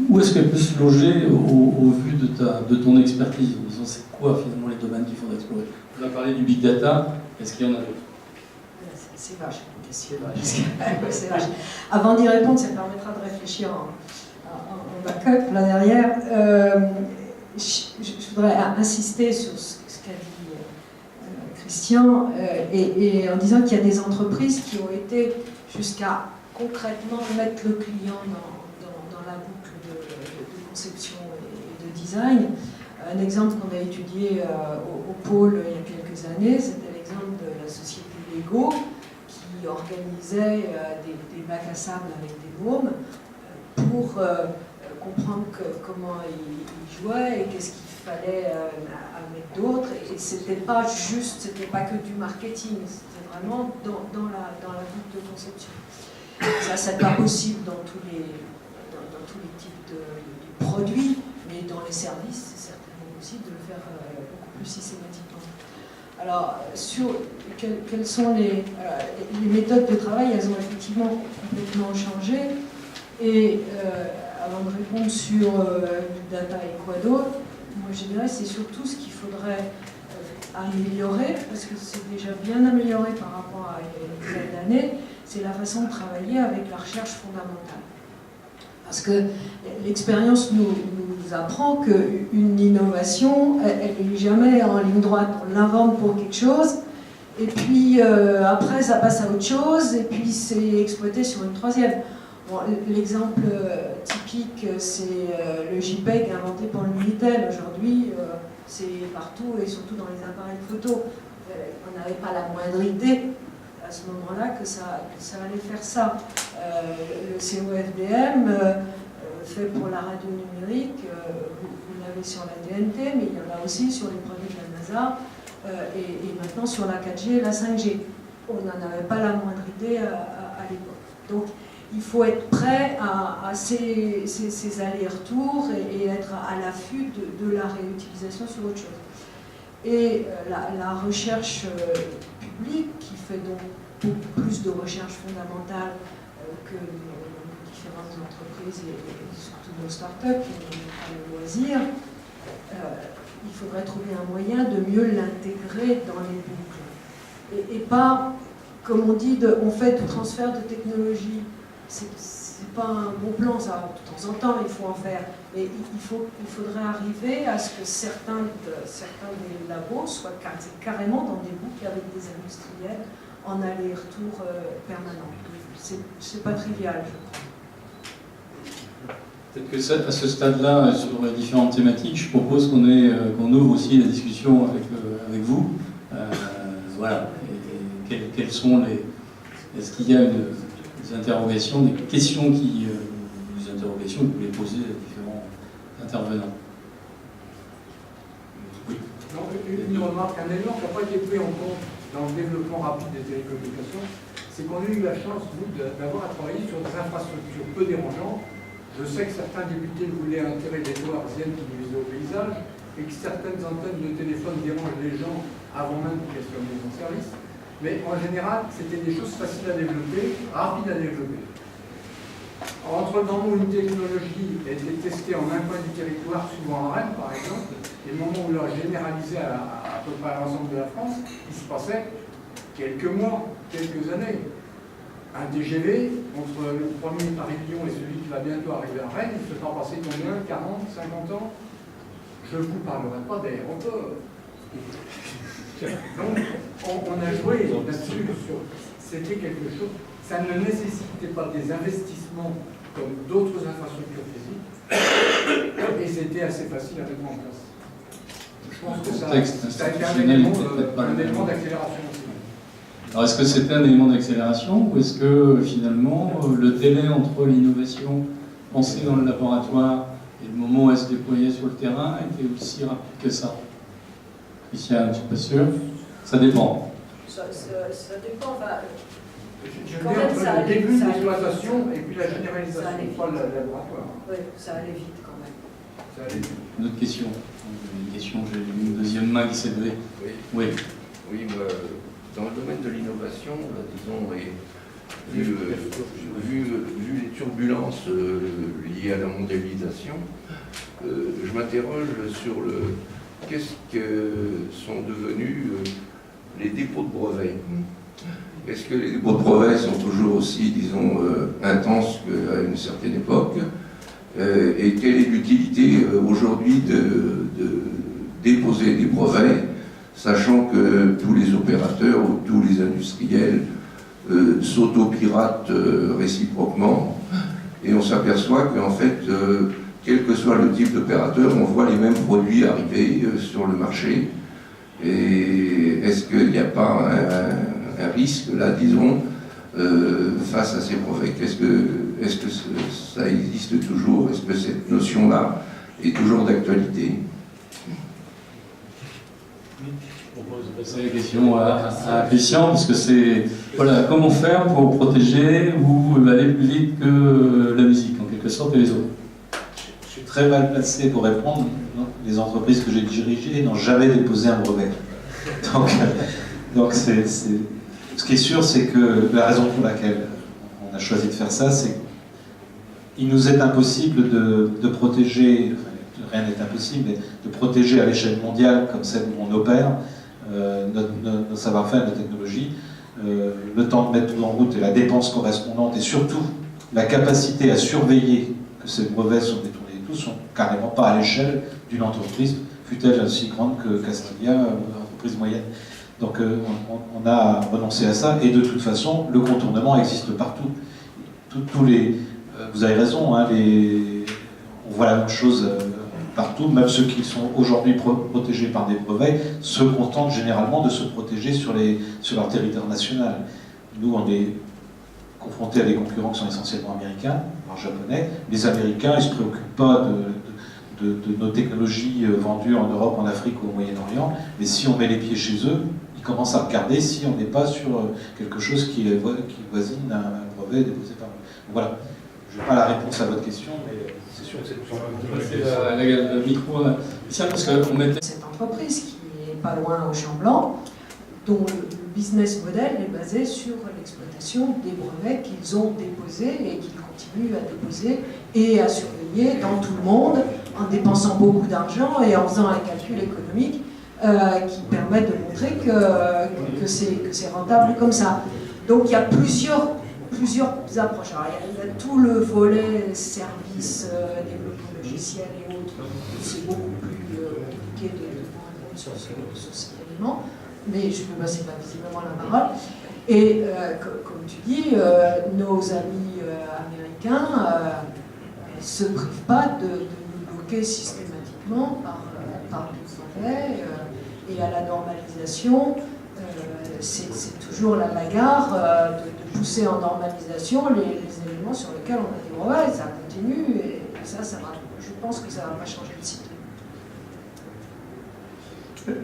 où est-ce qu'elle peut se loger au vu de ton expertise, en disant c'est quoi finalement les domaines qu'il faudrait explorer. On a parlé du big data, est-ce qu'il y en a d'autres? C'est vache, c'est vache. Avant d'y répondre, ça me permettra de réfléchir en backup là derrière. Je voudrais insister sur ce qu'a dit Christian, et en disant qu'il y a des entreprises qui ont été jusqu'à concrètement mettre le client dans la boucle de conception et de design. Un exemple qu'on a étudié au pôle il y a quelques années, c'était l'exemple de la société Lego qui organisait des bacs à sable avec des baumes pour comprendre comment ils jouaient et qu'est-ce qu'il fallait mettre d'autre. Et c'était pas que du marketing, c'était vraiment dans la boucle de conception. Ça, c'est pas possible dans tous les types de produits, mais dans les services, c'est certainement possible de le faire beaucoup plus systématiquement. Alors, quelles sont les méthodes de travail? Elles ont effectivement complètement changé. Et avant de répondre sur Big Data et quoi d'autre, moi je dirais c'est surtout ce qu'il faudrait améliorer, parce que c'est déjà bien amélioré par rapport à une dizaine d'années, c'est la façon de travailler avec la recherche fondamentale. Parce que l'expérience nous apprend qu'une innovation, elle n'est jamais en ligne droite. On l'invente pour quelque chose, et puis après ça passe à autre chose, et puis c'est exploité sur une troisième. Bon, l'exemple typique, c'est le JPEG inventé pour le Minitel. Aujourd'hui, c'est partout, et surtout dans les appareils photo. on n'avait pas la moindre idée à ce moment-là que ça allait faire ça. Le COFDM fait pour la radio numérique, vous l'avez sur la DNT, mais il y en a aussi sur les projets de la NASA, et maintenant sur la 4G et la 5G. On n'en avait pas la moindre idée à l'époque. Donc il faut être prêt à ces allers-retours et être à l'affût de la réutilisation sur autre chose. Et la recherche publique, qui fait donc beaucoup plus de recherche fondamentale que nos différentes entreprises et surtout nos startups qui n'ont pas le loisir, il faudrait trouver un moyen de mieux l'intégrer dans les boucles. Et pas, comme on dit, on fait du transfert de technologie. C'est pas un bon plan, ça. De temps en temps, il faut en faire. Mais il faudrait arriver à ce que certains des labos soient carrément dans des boucles avec des industriels en aller-retour permanent. C'est pas trivial, je crois. Peut-être que à ce stade-là, sur les différentes thématiques, je propose qu'on ouvre aussi la discussion avec vous. Voilà. Et quelles sont les... Est-ce qu'il y a des interrogations, des questions que vous voulez poser à différents intervenants? Oui. Non, une remarque, un élément qui n'a pas été pris en compte dans le développement rapide des télécommunications, c'est qu'on a eu la chance, nous, d'avoir à travailler sur des infrastructures peu dérangeantes. Je sais que certains députés voulaient intégrer des toits arsiennes qui nuisaient au paysage, et que certaines antennes de téléphone dérangent les gens avant même qu'elles soient mises en service. Mais en général, c'était des choses faciles à développer, rapides à développer. Entre le moment où une technologie a été testée en un coin du territoire, souvent à Rennes par exemple, et le moment où on l'a généralisée à peu près à l'ensemble de la France, il se passait quelques mois, quelques années. Un TGV, entre le premier Paris-Lyon et celui qui va bientôt arriver à Rennes, il se sera passé combien? 40, 50 ans? Je ne vous parlerai pas d'aéroport. Donc, on a joué là-dessus. C'était quelque chose. Ça ne nécessitait pas des investissements comme d'autres infrastructures physiques. Et c'était assez facile à mettre en place. Je pense que ça a été un élément d'accélération aussi. Alors, est-ce que c'était un élément d'accélération ou est-ce que finalement le délai entre l'innovation pensée dans le laboratoire et le moment où elle se déployait sur le terrain était aussi rapide que ça? Christian, je ne suis pas sûr. Ça dépend. Ça dépend. Je veux dire, entre le début de l'exploitation et puis la généralisation par le laboratoire. Oui, ça allait vite quand même. Ça allait vite. Une autre question. J'ai une deuxième main qui s'est levée. Oui. Oui, moi, dans le domaine de l'innovation, disons, et vu les turbulences liées à la mondialisation, je m'interroge sur qu'est-ce que sont devenus les dépôts de brevets. Est-ce que les dépôts de brevets sont toujours aussi, disons, intenses qu'à une certaine époque? Et quelle est l'utilité aujourd'hui de déposer des brevets, sachant que tous les opérateurs ou tous les industriels s'auto-piratent réciproquement, et on s'aperçoit qu'en fait, quel que soit le type d'opérateur, on voit les mêmes produits arriver sur le marché. Et est-ce qu'il n'y a pas un risque, là, disons, face à ces brevets? Est-ce que ça existe toujours? Est-ce que cette notion-là est toujours d'actualité? Je propose de passer la question à Christian, parce que c'est, voilà, comment faire pour protéger ou aller plus vite que la musique, en quelque sorte, et les autres? Je suis très mal placé pour répondre. Les entreprises que j'ai dirigées n'ont jamais déposé un brevet. Donc ce qui est sûr, c'est que la raison pour laquelle on a choisi de faire ça, c'est qu'il nous est impossible de protéger, enfin, rien n'est impossible, mais de protéger à l'échelle mondiale, comme celle où on opère, notre savoir-faire, notre technologie, le temps de mettre tout en route et la dépense correspondante, et surtout la capacité à surveiller que ces brevets sont détournés et tout, sont carrément pas à l'échelle d'une entreprise, fût-elle aussi grande que Castilla, entreprise moyenne. Donc on a renoncé à ça, et de toute façon, le contournement existe partout. Vous avez raison, hein, on voit la même chose partout, même ceux qui sont aujourd'hui protégés par des brevets, se contentent généralement de se protéger sur leur territoire national. Nous, on est confrontés à des concurrents qui sont essentiellement américains, voire japonais. Les Américains, ils ne se préoccupent pas de nos technologies vendues en Europe, en Afrique ou au Moyen-Orient, mais si on met les pieds chez eux, ils commencent à regarder si on n'est pas sur quelque chose qui voisine un brevet déposé par eux. Donc voilà, je n'ai pas la réponse à votre question, mais c'est sûr que c'est... Le micro, tiens, parce qu'on mettait... Cette entreprise qui est pas loin au Champ-Blanc, dont le business model est basé sur l'exploitation des brevets qu'ils ont déposés et qu'ils continuent à déposer et à surveiller dans tout le monde, en dépensant beaucoup d'argent et en faisant un calcul économique qui permet de montrer que c'est rentable comme ça. Donc il y a plusieurs approches. Alors, il y a tout le volet services, développement logiciel et autres. C'est beaucoup plus compliqué de répondre sur ces éléments, mais je peux passer pas visiblement la parole. Et comme tu dis, nos amis américains ne se privent pas de nous bloquer systématiquement par des brevets. Et à la normalisation, c'est toujours la bagarre de pousser en normalisation les éléments sur lesquels on a des brevets. Ça continue et ça va, je pense que ça ne va pas changer de site.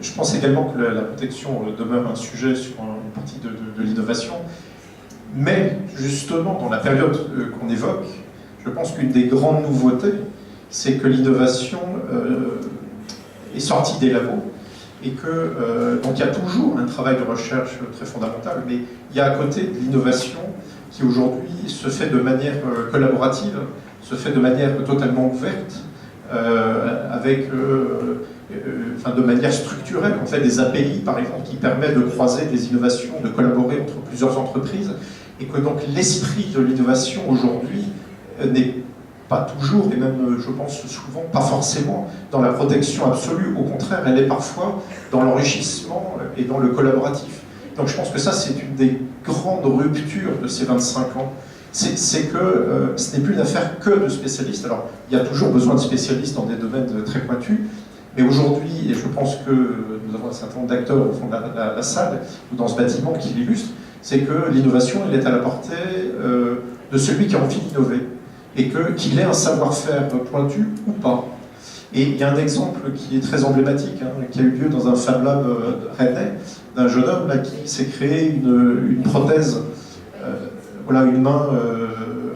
Je pense également que la protection demeure un sujet sur une partie de l'innovation, mais justement dans la période qu'on évoque, je pense qu'une des grandes nouveautés, c'est que l'innovation est sortie des labos et que donc il y a toujours un travail de recherche très fondamental, mais il y a à côté de l'innovation qui aujourd'hui se fait de manière collaborative, se fait de manière totalement ouverte, avec de manière structurelle. On fait des API, par exemple, qui permettent de croiser des innovations, de collaborer entre plusieurs entreprises, et que donc l'esprit de l'innovation aujourd'hui n'est pas toujours, et même, je pense, souvent, pas forcément dans la protection absolue. Au contraire, elle est parfois dans l'enrichissement et dans le collaboratif. Donc je pense que ça, c'est une des grandes ruptures de ces 25 ans. C'est que ce n'est plus une affaire que de spécialistes. Alors, il y a toujours besoin de spécialistes dans des domaines très pointus, mais aujourd'hui, et je pense que nous avons un certain nombre d'acteurs au fond de la salle, ou dans ce bâtiment qui l'illustre, c'est que l'innovation, elle est à la portée de celui qui a envie d'innover, et qu'il ait un savoir-faire pointu ou pas. Et il y a un exemple qui est très emblématique, qui a eu lieu dans un Fab Lab rennais, d'un jeune homme là, qui s'est créé une prothèse, une main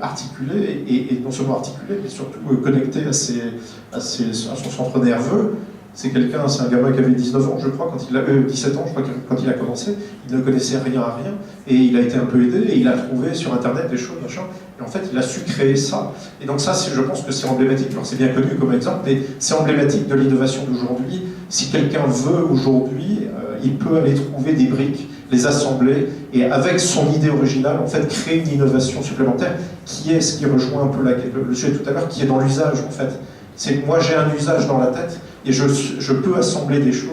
articulée, et non seulement articulée, mais surtout connectée à son centre nerveux. C'est un gamin qui avait 19 ans, je crois, 17 ans, je crois, quand il a commencé. Il ne connaissait rien à rien, et il a été un peu aidé, et il a trouvé sur Internet des choses, machin, et en fait, il a su créer ça. Et donc ça, je pense que c'est emblématique, alors c'est bien connu comme exemple, mais c'est emblématique de l'innovation d'aujourd'hui. Si quelqu'un veut aujourd'hui, il peut aller trouver des briques, les assembler, et avec son idée originale, en fait, créer une innovation supplémentaire, qui est ce qui rejoint un peu le sujet tout à l'heure, qui est dans l'usage, en fait. C'est que moi, j'ai un usage dans la tête, et je peux assembler des choses,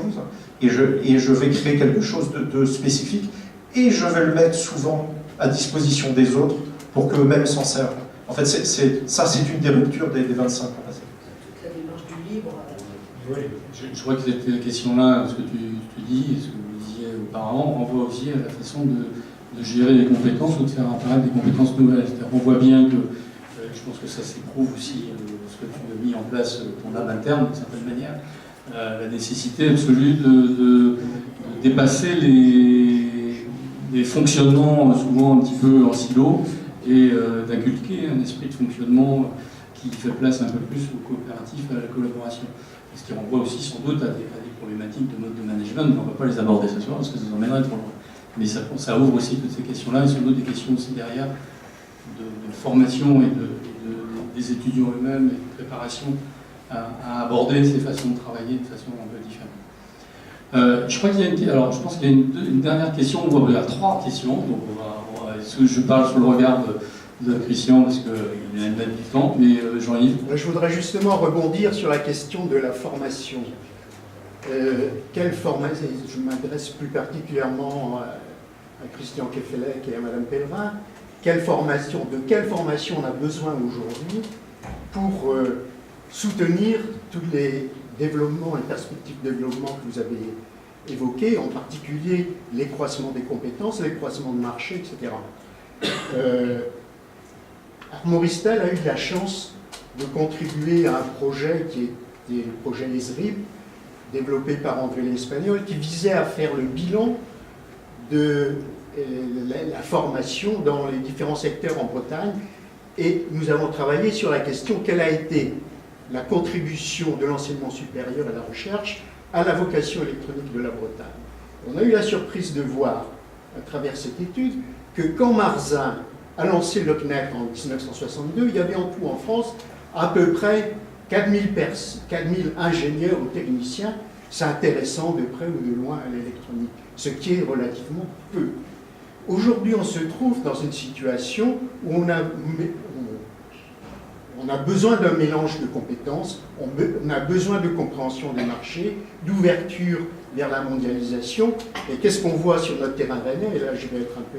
et je vais créer quelque chose de spécifique, et je vais le mettre souvent à disposition des autres pour qu'eux-mêmes s'en servent. En fait, c'est une des ruptures des 25 ans passés. Toute la démarche du libre. Oui, je crois que cette question-là, ce que tu dis, et ce que vous disiez auparavant, renvoie aussi à la façon de gérer les compétences ou de faire apparaître des compétences nouvelles. C'est-à-dire qu'on voit bien que, je pense que ça s'éprouve aussi, ce que tu as mis en place, ton lab interne, d'une certaine manière, la nécessité absolue de dépasser les fonctionnements souvent un petit peu en silo et d'inculquer un esprit de fonctionnement qui fait place un peu plus au coopératif, à la collaboration. Ce qui renvoie aussi sans doute à des problématiques de mode de management, mais on ne va pas les aborder ce soir parce que ça nous emmènerait trop loin. Mais ça ouvre aussi toutes ces questions-là, et sans doute des questions aussi derrière de formation et des étudiants eux-mêmes et de préparation à aborder ces façons de travailler de façon un peu différente. Je crois qu'il y a je pense qu'il y a une dernière question. Il y a 3 questions, donc je parle sur le regard de Christian parce qu'il y a une date du temps, mais Jean-Yves. Je voudrais justement rebondir sur la question de la formation. Quelle formation, je m'adresse plus particulièrement à Christian Kefelec et à Madame Pellerin, de quelle formation on a besoin aujourd'hui pour soutenir tous les développements et perspectives de développement que vous avez évoqués, en particulier les croissements des compétences, les croissements de marché, etc. Armoristel a eu la chance de contribuer à un projet qui était le projet ESRIB, développé par André l'Espagnol, qui visait à faire le bilan de la formation dans les différents secteurs en Bretagne. Et nous avons travaillé sur la question quelle a été la contribution de l'enseignement supérieur et la recherche à la vocation électronique de la Bretagne. On a eu la surprise de voir, à travers cette étude, que quand Marzin a lancé le CNET en 1962, il y avait en tout en France à peu près 4000 ingénieurs ou techniciens s'intéressant de près ou de loin à l'électronique, ce qui est relativement peu. Aujourd'hui, on se trouve dans une situation où on a besoin d'un mélange de compétences, on a besoin de compréhension des marchés, d'ouverture vers la mondialisation. Et qu'est-ce qu'on voit sur notre terrain rennais? Et là, je vais être un peu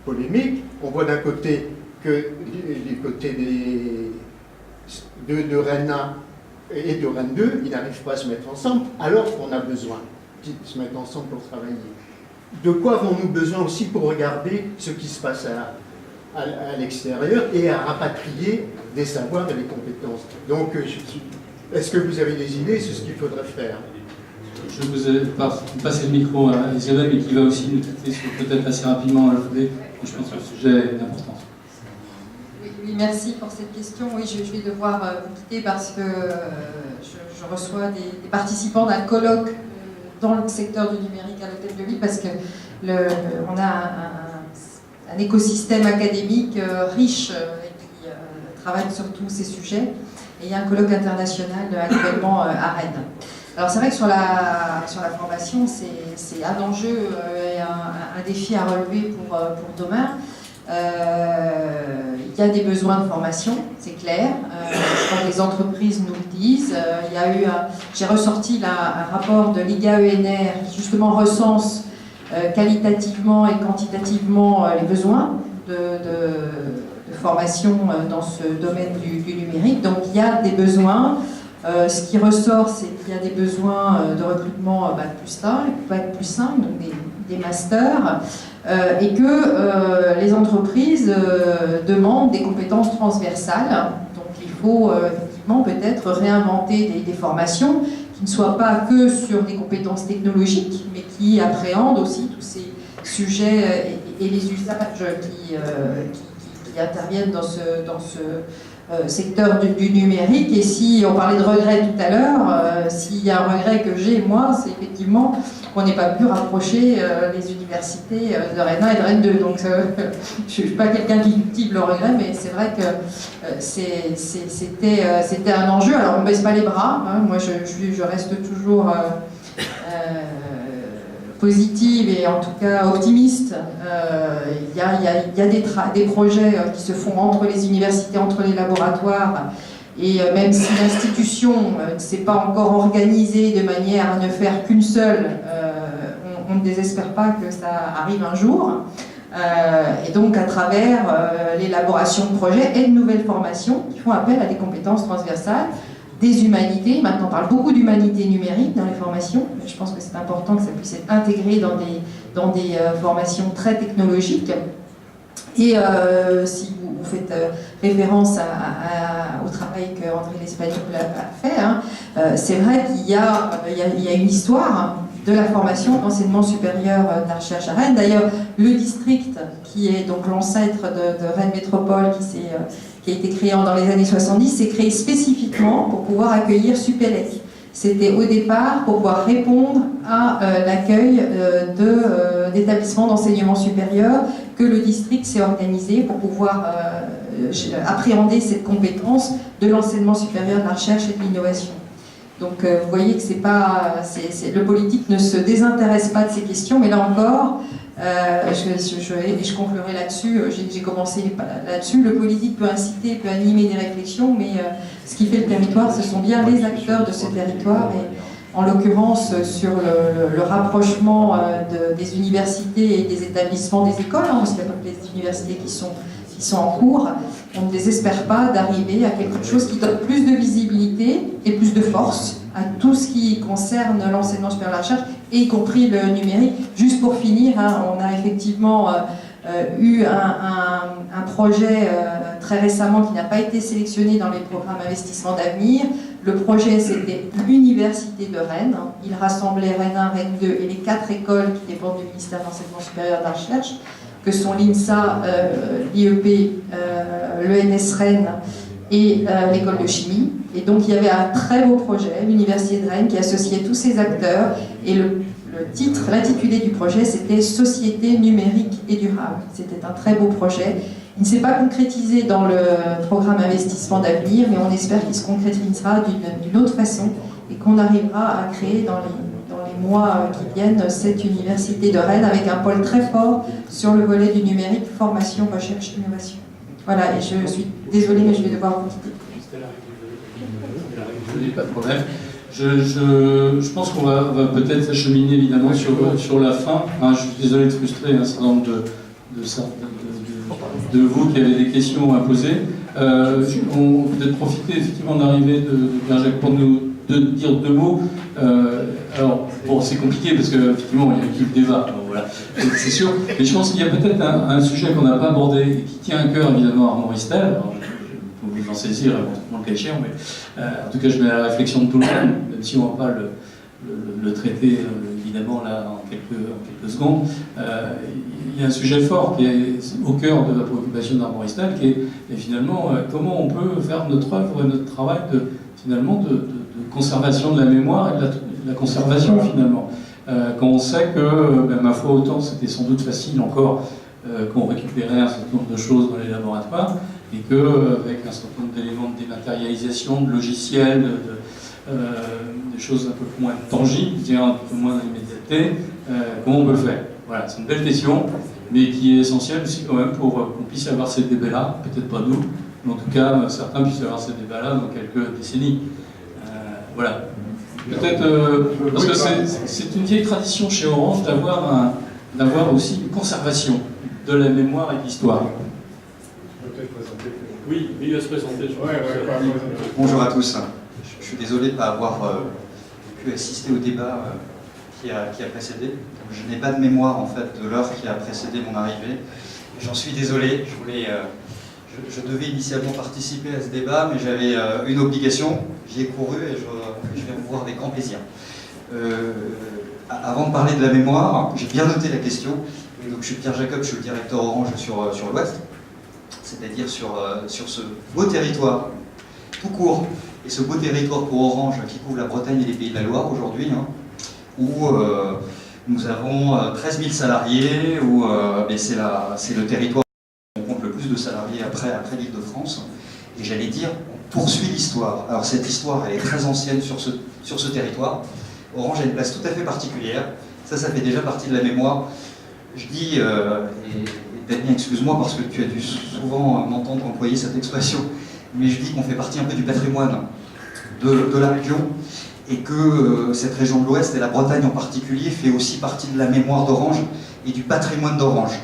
polémique. On voit d'un côté que du côté de Rennes 1 et de Rennes 2, ils n'arrivent pas à se mettre ensemble, alors qu'on a besoin de se mettre ensemble pour travailler. De quoi avons-nous besoin aussi pour regarder ce qui se passe à l'extérieur et à rapatrier des savoirs et des compétences? Donc, est-ce que vous avez des idées sur ce qu'il faudrait faire? Je vous ai passé le micro à Isabelle, mais qui va aussi nous traiter peut-être assez rapidement l'AFD. Je pense que le sujet est d'importance. Oui, merci pour cette question. Oui, je vais devoir vous quitter parce que je reçois des participants d'un colloque dans le secteur du numérique à l'Hôtel de Ville, parce que on a un écosystème académique riche et qui travaille sur tous ces sujets. Et il y a un colloque international actuellement à Rennes. Alors c'est vrai que sur la formation, c'est un enjeu et un défi à relever pour demain. Il y a des besoins de formation, c'est clair. Je crois que les entreprises nous le disent. J'ai ressorti un rapport de l'IGA-ENR qui justement recense qualitativement et quantitativement les besoins de formation dans ce domaine du numérique. Donc il y a des besoins. Ce qui ressort, c'est qu'il y a des besoins de recrutement Bac plus 1, Bac plus 5, donc des masters, et que les entreprises demandent des compétences transversales. Donc il faut effectivement peut-être réinventer des formations qui ne soient pas que sur des compétences technologiques, mais qui appréhendent aussi tous ces sujets et les usages qui interviennent dans ce secteur du numérique. Et si on parlait de regret tout à l'heure, s'il y a un regret que j'ai, moi, c'est effectivement qu'on n'ait pas pu rapprocher les universités de Rennes 1 et de Rennes 2. Donc je ne suis pas quelqu'un qui cultive le regret, mais c'est vrai que c'était un enjeu. Alors on ne baisse pas les bras, hein. Moi je reste toujours positive et en tout cas optimiste. Il y a des projets qui se font entre les universités, entre les laboratoires, et même si l'institution ne s'est pas encore organisée de manière à ne faire qu'une seule, on ne désespère pas que ça arrive un jour. Et donc à travers l'élaboration de projets et de nouvelles formations qui font appel à des compétences transversales, des humanités. Maintenant, on parle beaucoup d'humanité numérique dans les formations. Je pense que c'est important que ça puisse être intégré dans des formations très technologiques. Et si vous faites référence au travail que André l'Espagnol a fait, hein, c'est vrai qu'il y a une histoire de la formation d'enseignement supérieur de la recherche à Rennes. D'ailleurs, le district, qui est donc l'ancêtre de Rennes Métropole, qui a été créé dans les années 70, s'est créé spécifiquement pour pouvoir accueillir Supélec. C'était au départ pour pouvoir répondre à l'accueil d'établissements d'enseignement supérieur que le district s'est organisé pour pouvoir appréhender cette compétence de l'enseignement supérieur de la recherche et de l'innovation. Donc vous voyez que le politique ne se désintéresse pas de ces questions, mais là encore, je conclurai là-dessus, j'ai commencé là-dessus, le politique peut inciter, peut animer des réflexions, mais ce qui fait le territoire, ce sont bien les acteurs de ce territoire, et en l'occurrence sur le rapprochement des universités et des établissements, des écoles, hein, parce qu'il n'y a pas que les universités qui qui sont en cours, on ne désespère pas d'arriver à quelque chose qui donne plus de visibilité et plus de force à tout ce qui concerne l'enseignement supérieur de la recherche, y compris le numérique. Juste pour finir, hein, on a effectivement eu un projet très récemment qui n'a pas été sélectionné dans les programmes investissement d'avenir. Le projet, c'était l'Université de Rennes. Il rassemblait Rennes 1, Rennes 2 et les 4 écoles qui dépendent du ministère de l'Enseignement supérieur de la Recherche, que sont l'INSA, l'IEP, l'ENS Rennes et l'école de chimie. Et donc il y avait un très beau projet, l'Université de Rennes, qui associait tous ces acteurs. Et le titre, l'intitulé du projet, c'était « Société numérique et durable ». C'était un très beau projet. Il ne s'est pas concrétisé dans le programme investissement d'avenir, mais on espère qu'il se concrétisera d'une autre façon et qu'on arrivera à créer dans les mois qui viennent cette université de Rennes avec un pôle très fort sur le volet du numérique, formation, recherche, innovation. Voilà, et je suis désolée, mais je vais devoir vous quitter. Je n'ai pas de problème. Je pense qu'on va peut-être s'acheminer évidemment sur la fin. Hein, je suis désolé de frustrer un certain nombre de vous qui avez des questions à poser. On peut peut-être profiter effectivement de l'arrivée de Pierre-Jacques pour nous dire 2 mots. Alors, bon, c'est compliqué parce qu'effectivement, il n'y a que le débat, voilà, c'est sûr. Mais je pense qu'il y a peut-être un sujet qu'on n'a pas abordé et qui tient à cœur évidemment à Armand Ristel. Vous pouvez en saisir éventuellement le cas échéant, mais en tout cas, je mets à la réflexion de tout le monde, même si on ne va pas le traiter évidemment là en quelques secondes. Il y a un sujet fort qui est au cœur de la préoccupation d'Armand Ristel, qui est et finalement comment on peut faire notre œuvre et notre travail de conservation de la mémoire et de la conservation finalement. Quand on sait que, ma foi, autant c'était sans doute facile encore qu'on récupérait un certain nombre de choses dans les laboratoires, et qu'avec un certain nombre d'éléments de dématérialisation, de logiciels, des choses un peu moins tangibles, un peu moins dans l'immédiateté, comment on peut faire? Voilà, c'est une belle question, mais qui est essentielle aussi quand même pour qu'on puisse avoir ces débats-là, peut-être pas nous, mais en tout cas certains puissent avoir ces débats-là dans quelques décennies. Voilà. Peut-être parce que c'est une vieille tradition chez Orange d'avoir aussi une conservation de la mémoire et de l'histoire. Oui, il va se présenter. Bonjour à tous. Je suis désolé de ne pas avoir pu assister au débat qui a précédé. Je n'ai pas de mémoire en fait de l'heure qui a précédé mon arrivée. J'en suis désolé. Je devais initialement participer à ce débat, mais j'avais une obligation. J'y ai couru et je vais vous voir avec grand plaisir. Avant de parler de la mémoire, j'ai bien noté la question. Donc, je suis Pierre Jacob, je suis le directeur Orange sur l'Ouest, c'est-à-dire sur ce beau territoire tout court, et ce beau territoire pour Orange qui couvre la Bretagne et les Pays de la Loire aujourd'hui, hein, où nous avons 13 000 salariés, où c'est le territoire où on compte le plus de salariés après l'Île-de-France, et j'allais dire, on poursuit l'histoire. Alors cette histoire, elle est très ancienne sur ce territoire. Orange a une place tout à fait particulière, ça fait déjà partie de la mémoire. Je dis, et Damien, excuse-moi parce que tu as dû souvent m'entendre employer cette expression, mais je dis qu'on fait partie un peu du patrimoine de la région, et que cette région de l'Ouest, et la Bretagne en particulier, fait aussi partie de la mémoire d'Orange et du patrimoine d'Orange.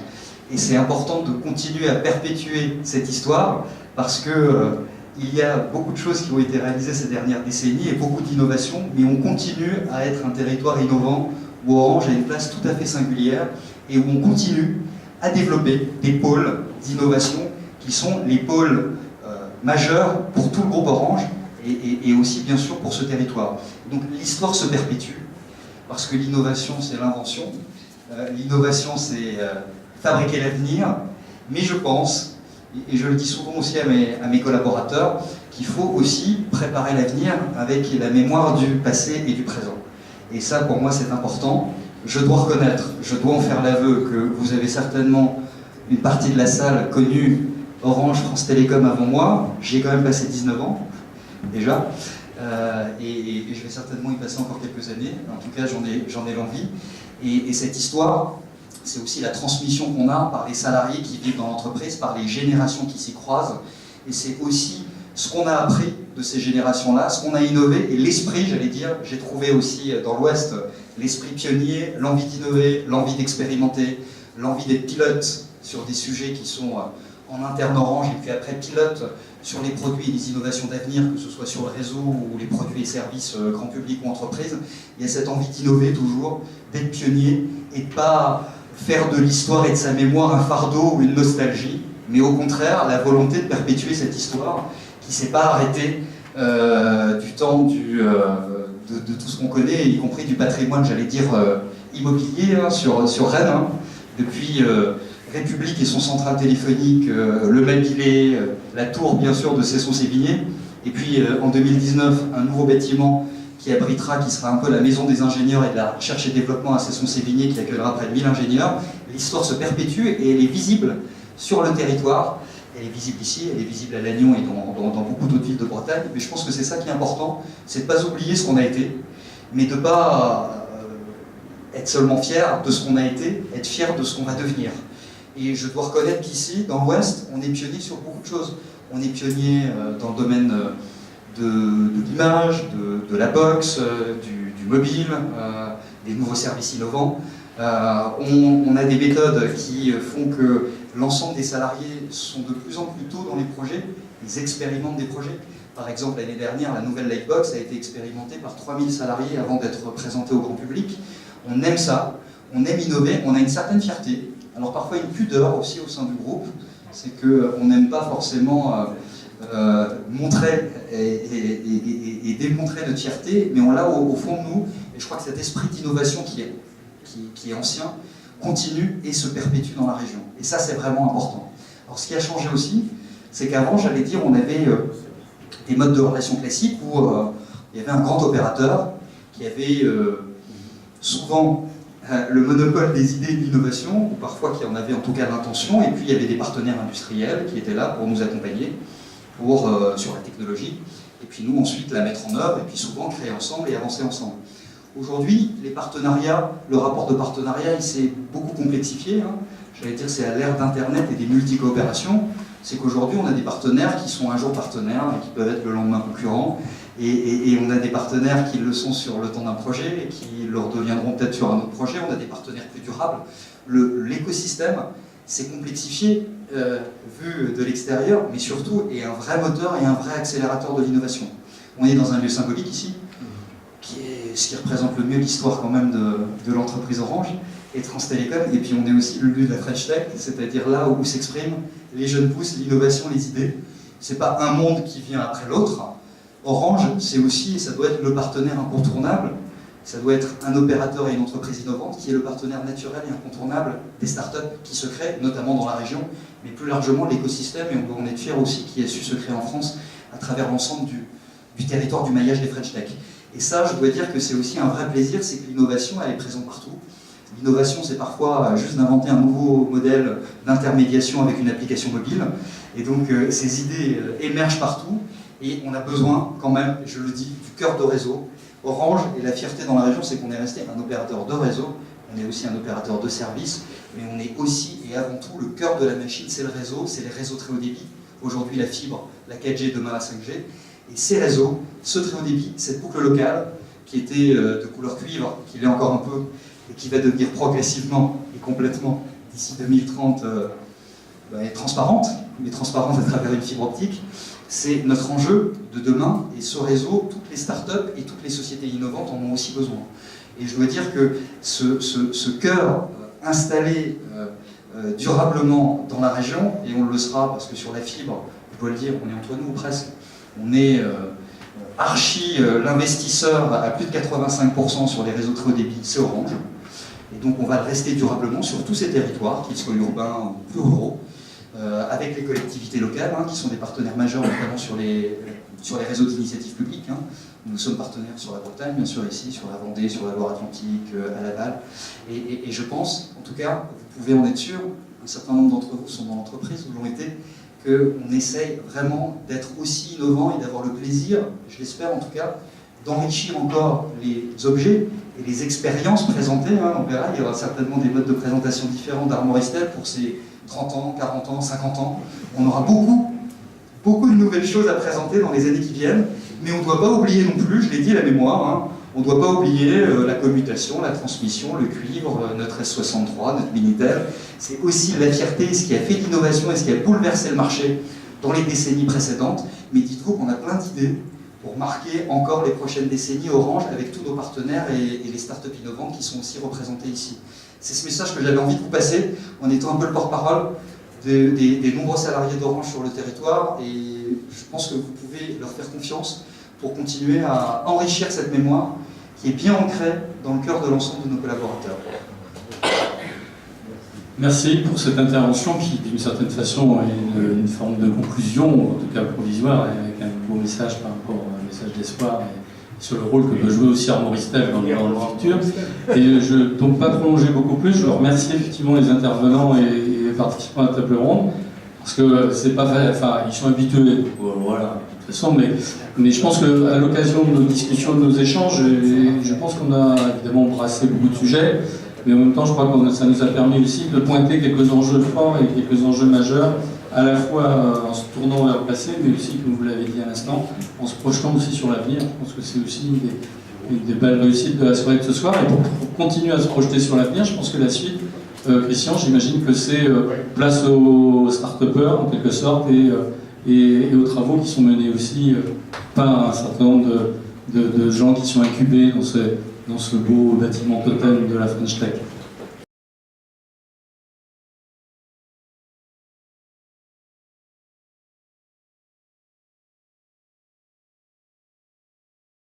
Et c'est important de continuer à perpétuer cette histoire, parce que il y a beaucoup de choses qui ont été réalisées ces dernières décennies, et beaucoup d'innovations, mais on continue à être un territoire innovant, où Orange a une place tout à fait singulière, et où on continue à développer des pôles d'innovation qui sont les pôles majeurs pour tout le groupe Orange et aussi bien sûr pour ce territoire. Donc l'histoire se perpétue parce que l'innovation c'est l'invention, l'innovation c'est fabriquer l'avenir, mais je pense, et je le dis souvent aussi à mes collaborateurs, qu'il faut aussi préparer l'avenir avec la mémoire du passé et du présent. Et ça pour moi c'est important. Je dois reconnaître, je dois en faire l'aveu que vous avez certainement une partie de la salle connu Orange, France Télécom avant moi. J'y ai quand même passé 19 ans, déjà, et je vais certainement y passer encore quelques années. En tout cas, j'en ai l'envie. Et cette histoire, c'est aussi la transmission qu'on a par les salariés qui vivent dans l'entreprise, par les générations qui s'y croisent. Et c'est aussi ce qu'on a appris de ces générations-là, ce qu'on a innové, et l'esprit, j'allais dire, j'ai trouvé aussi dans l'Ouest l'esprit pionnier, l'envie d'innover, l'envie d'expérimenter, l'envie d'être pilote sur des sujets qui sont en interne Orange et puis après pilote sur les produits et les innovations d'avenir, que ce soit sur le réseau ou les produits et services grand public ou entreprise, il y a cette envie d'innover toujours, d'être pionnier et de ne pas faire de l'histoire et de sa mémoire un fardeau ou une nostalgie, mais au contraire la volonté de perpétuer cette histoire qui ne s'est pas arrêtée du temps de tout ce qu'on connaît, y compris du patrimoine, j'allais dire, immobilier sur Rennes, hein, depuis République et son central téléphonique, le Mabilé, la tour bien sûr de Cesson-Sévigné, et puis en 2019 un nouveau bâtiment qui abritera, qui sera un peu la maison des ingénieurs et de la recherche et développement à Cesson-Sévigné, qui accueillera près de 1000 ingénieurs. L'histoire se perpétue et elle est visible sur le territoire. Elle est visible ici, elle est visible à Lannion et dans beaucoup d'autres villes de Bretagne, mais je pense que c'est ça qui est important, c'est de ne pas oublier ce qu'on a été, mais de ne pas être seulement fier de ce qu'on a été, être fier de ce qu'on va devenir. Et je dois reconnaître qu'ici, dans l'Ouest, on est pionnier sur beaucoup de choses. On est pionnier dans le domaine de l'image, de la boxe, du mobile, des nouveaux services innovants. On a des méthodes qui font que l'ensemble des salariés sont de plus en plus tôt dans les projets, ils expérimentent des projets. Par exemple, l'année dernière, la nouvelle Lightbox a été expérimentée par 3000 salariés avant d'être présentée au grand public. On aime ça, on aime innover, on a une certaine fierté. Alors parfois une pudeur aussi au sein du groupe, c'est qu'on n'aime pas forcément montrer et démontrer notre fierté, mais on l'a au fond de nous, et je crois que cet esprit d'innovation qui est ancien, continue et se perpétue dans la région. Et ça, c'est vraiment important. Alors ce qui a changé aussi, c'est qu'avant, j'allais dire, on avait des modes de relations classiques où il y avait un grand opérateur qui avait souvent le monopole des idées et de l'innovation, ou parfois qui en avait en tout cas l'intention, et puis il y avait des partenaires industriels qui étaient là pour nous accompagner sur la technologie, et puis nous ensuite la mettre en œuvre, et puis souvent créer ensemble et avancer ensemble. Aujourd'hui, les partenariats, le rapport de partenariat, il s'est beaucoup complexifié. Hein. J'allais dire, c'est à l'ère d'Internet et des multi-coopérations. C'est qu'aujourd'hui, on a des partenaires qui sont un jour partenaires et qui peuvent être le lendemain concurrents. Et on a des partenaires qui le sont sur le temps d'un projet et qui le redeviendront peut-être sur un autre projet. On a des partenaires plus durables. L'écosystème s'est complexifié vu de l'extérieur, mais surtout est un vrai moteur et un vrai accélérateur de l'innovation. On est dans un lieu symbolique ici, qui est ce qui représente le mieux l'histoire quand même de l'entreprise Orange et France Télécom, et puis on est aussi le lieu de la French Tech, c'est-à-dire là où s'expriment les jeunes pousses, l'innovation, les idées. C'est pas un monde qui vient après l'autre. Orange, c'est aussi, et ça doit être le partenaire incontournable, ça doit être un opérateur et une entreprise innovante qui est le partenaire naturel et incontournable des startups qui se créent, notamment dans la région, mais plus largement l'écosystème, et on doit en être fier aussi, qui a su se créer en France à travers l'ensemble du territoire du maillage des French Tech. Et ça, je dois dire que c'est aussi un vrai plaisir, c'est que l'innovation, elle est présente partout. L'innovation, c'est parfois juste d'inventer un nouveau modèle d'intermédiation avec une application mobile. Et donc, ces idées émergent partout. Et on a besoin, quand même, je le dis, du cœur de réseau. Orange, et la fierté dans la région, c'est qu'on est resté un opérateur de réseau. On est aussi un opérateur de service. Mais on est aussi, et avant tout, le cœur de la machine, c'est le réseau, c'est les réseaux très haut débit. Aujourd'hui, la fibre, la 4G, demain la 5G. Et ces réseaux, ce très haut débit, cette boucle locale, qui était de couleur cuivre, qui l'est encore un peu, et qui va devenir progressivement et complètement, d'ici 2030, transparente, mais transparente à travers une fibre optique, c'est notre enjeu de demain. Et ce réseau, toutes les startups et toutes les sociétés innovantes en ont aussi besoin. Et je dois dire que ce cœur installé durablement dans la région, et on le sera parce que sur la fibre, je dois le dire, on est entre nous presque, on est l'investisseur à plus de 85% sur les réseaux très haut débit, c'est Orange. Et donc on va le rester durablement sur tous ces territoires, qu'ils soient urbains ou plus ruraux, avec les collectivités locales, hein, qui sont des partenaires majeurs, notamment sur les réseaux d'initiative publique. Hein. Nous sommes partenaires sur la Bretagne, bien sûr ici, sur la Vendée, sur la Loire-Atlantique, à Laval. Et je pense, en tout cas, vous pouvez en être sûr, un certain nombre d'entre vous sont dans l'entreprise, ou l'ont été, qu'on essaye vraiment d'être aussi innovant et d'avoir le plaisir, je l'espère en tout cas, d'enrichir encore les objets et les expériences présentées. Hein. On verra, il y aura certainement des modes de présentation différents d'Armoristel pour ces 30 ans, 40 ans, 50 ans. On aura beaucoup de nouvelles choses à présenter dans les années qui viennent, mais on ne doit pas oublier non plus, je l'ai dit, la mémoire. Hein. On ne doit pas oublier la commutation, la transmission, le cuivre, notre S63, notre Minitel. C'est aussi la fierté, ce qui a fait l'innovation et ce qui a bouleversé le marché dans les décennies précédentes. Mais dites-vous qu'on a plein d'idées pour marquer encore les prochaines décennies Orange avec tous nos partenaires et les startups innovantes qui sont aussi représentés ici. C'est ce message que j'avais envie de vous passer en étant un peu le porte-parole des nombreux salariés d'Orange sur le territoire, et je pense que vous pouvez leur faire confiance pour continuer à enrichir cette mémoire qui est bien ancrée dans le cœur de l'ensemble de nos collaborateurs. Merci pour cette intervention qui, d'une certaine façon, est une forme de conclusion, en tout cas provisoire, avec un beau message par rapport à un message d'espoir et sur le rôle que peut jouer aussi Armoristel dans le futur. Et je ne tombe pas prolonger beaucoup plus. Je remercie effectivement les intervenants et les participants à la table ronde, parce que c'est pas fait, enfin, ils sont habitués, voilà, de toute façon, mais je pense qu'à l'occasion de nos discussions, de nos échanges, je pense qu'on a évidemment brassé beaucoup de sujets. Mais en même temps, je crois que ça nous a permis aussi de pointer quelques enjeux forts et quelques enjeux majeurs, à la fois en se tournant vers le passé, mais aussi, comme vous l'avez dit à l'instant, en se projetant aussi sur l'avenir. Je pense que c'est aussi une des belles réussites de la soirée de ce soir. Et pour continuer à se projeter sur l'avenir, je pense que la suite, Christian, j'imagine que c'est place aux start-upers, en quelque sorte, et aux travaux qui sont menés aussi par un certain nombre de gens qui sont incubés dans ce beau bâtiment totem de la French Tech.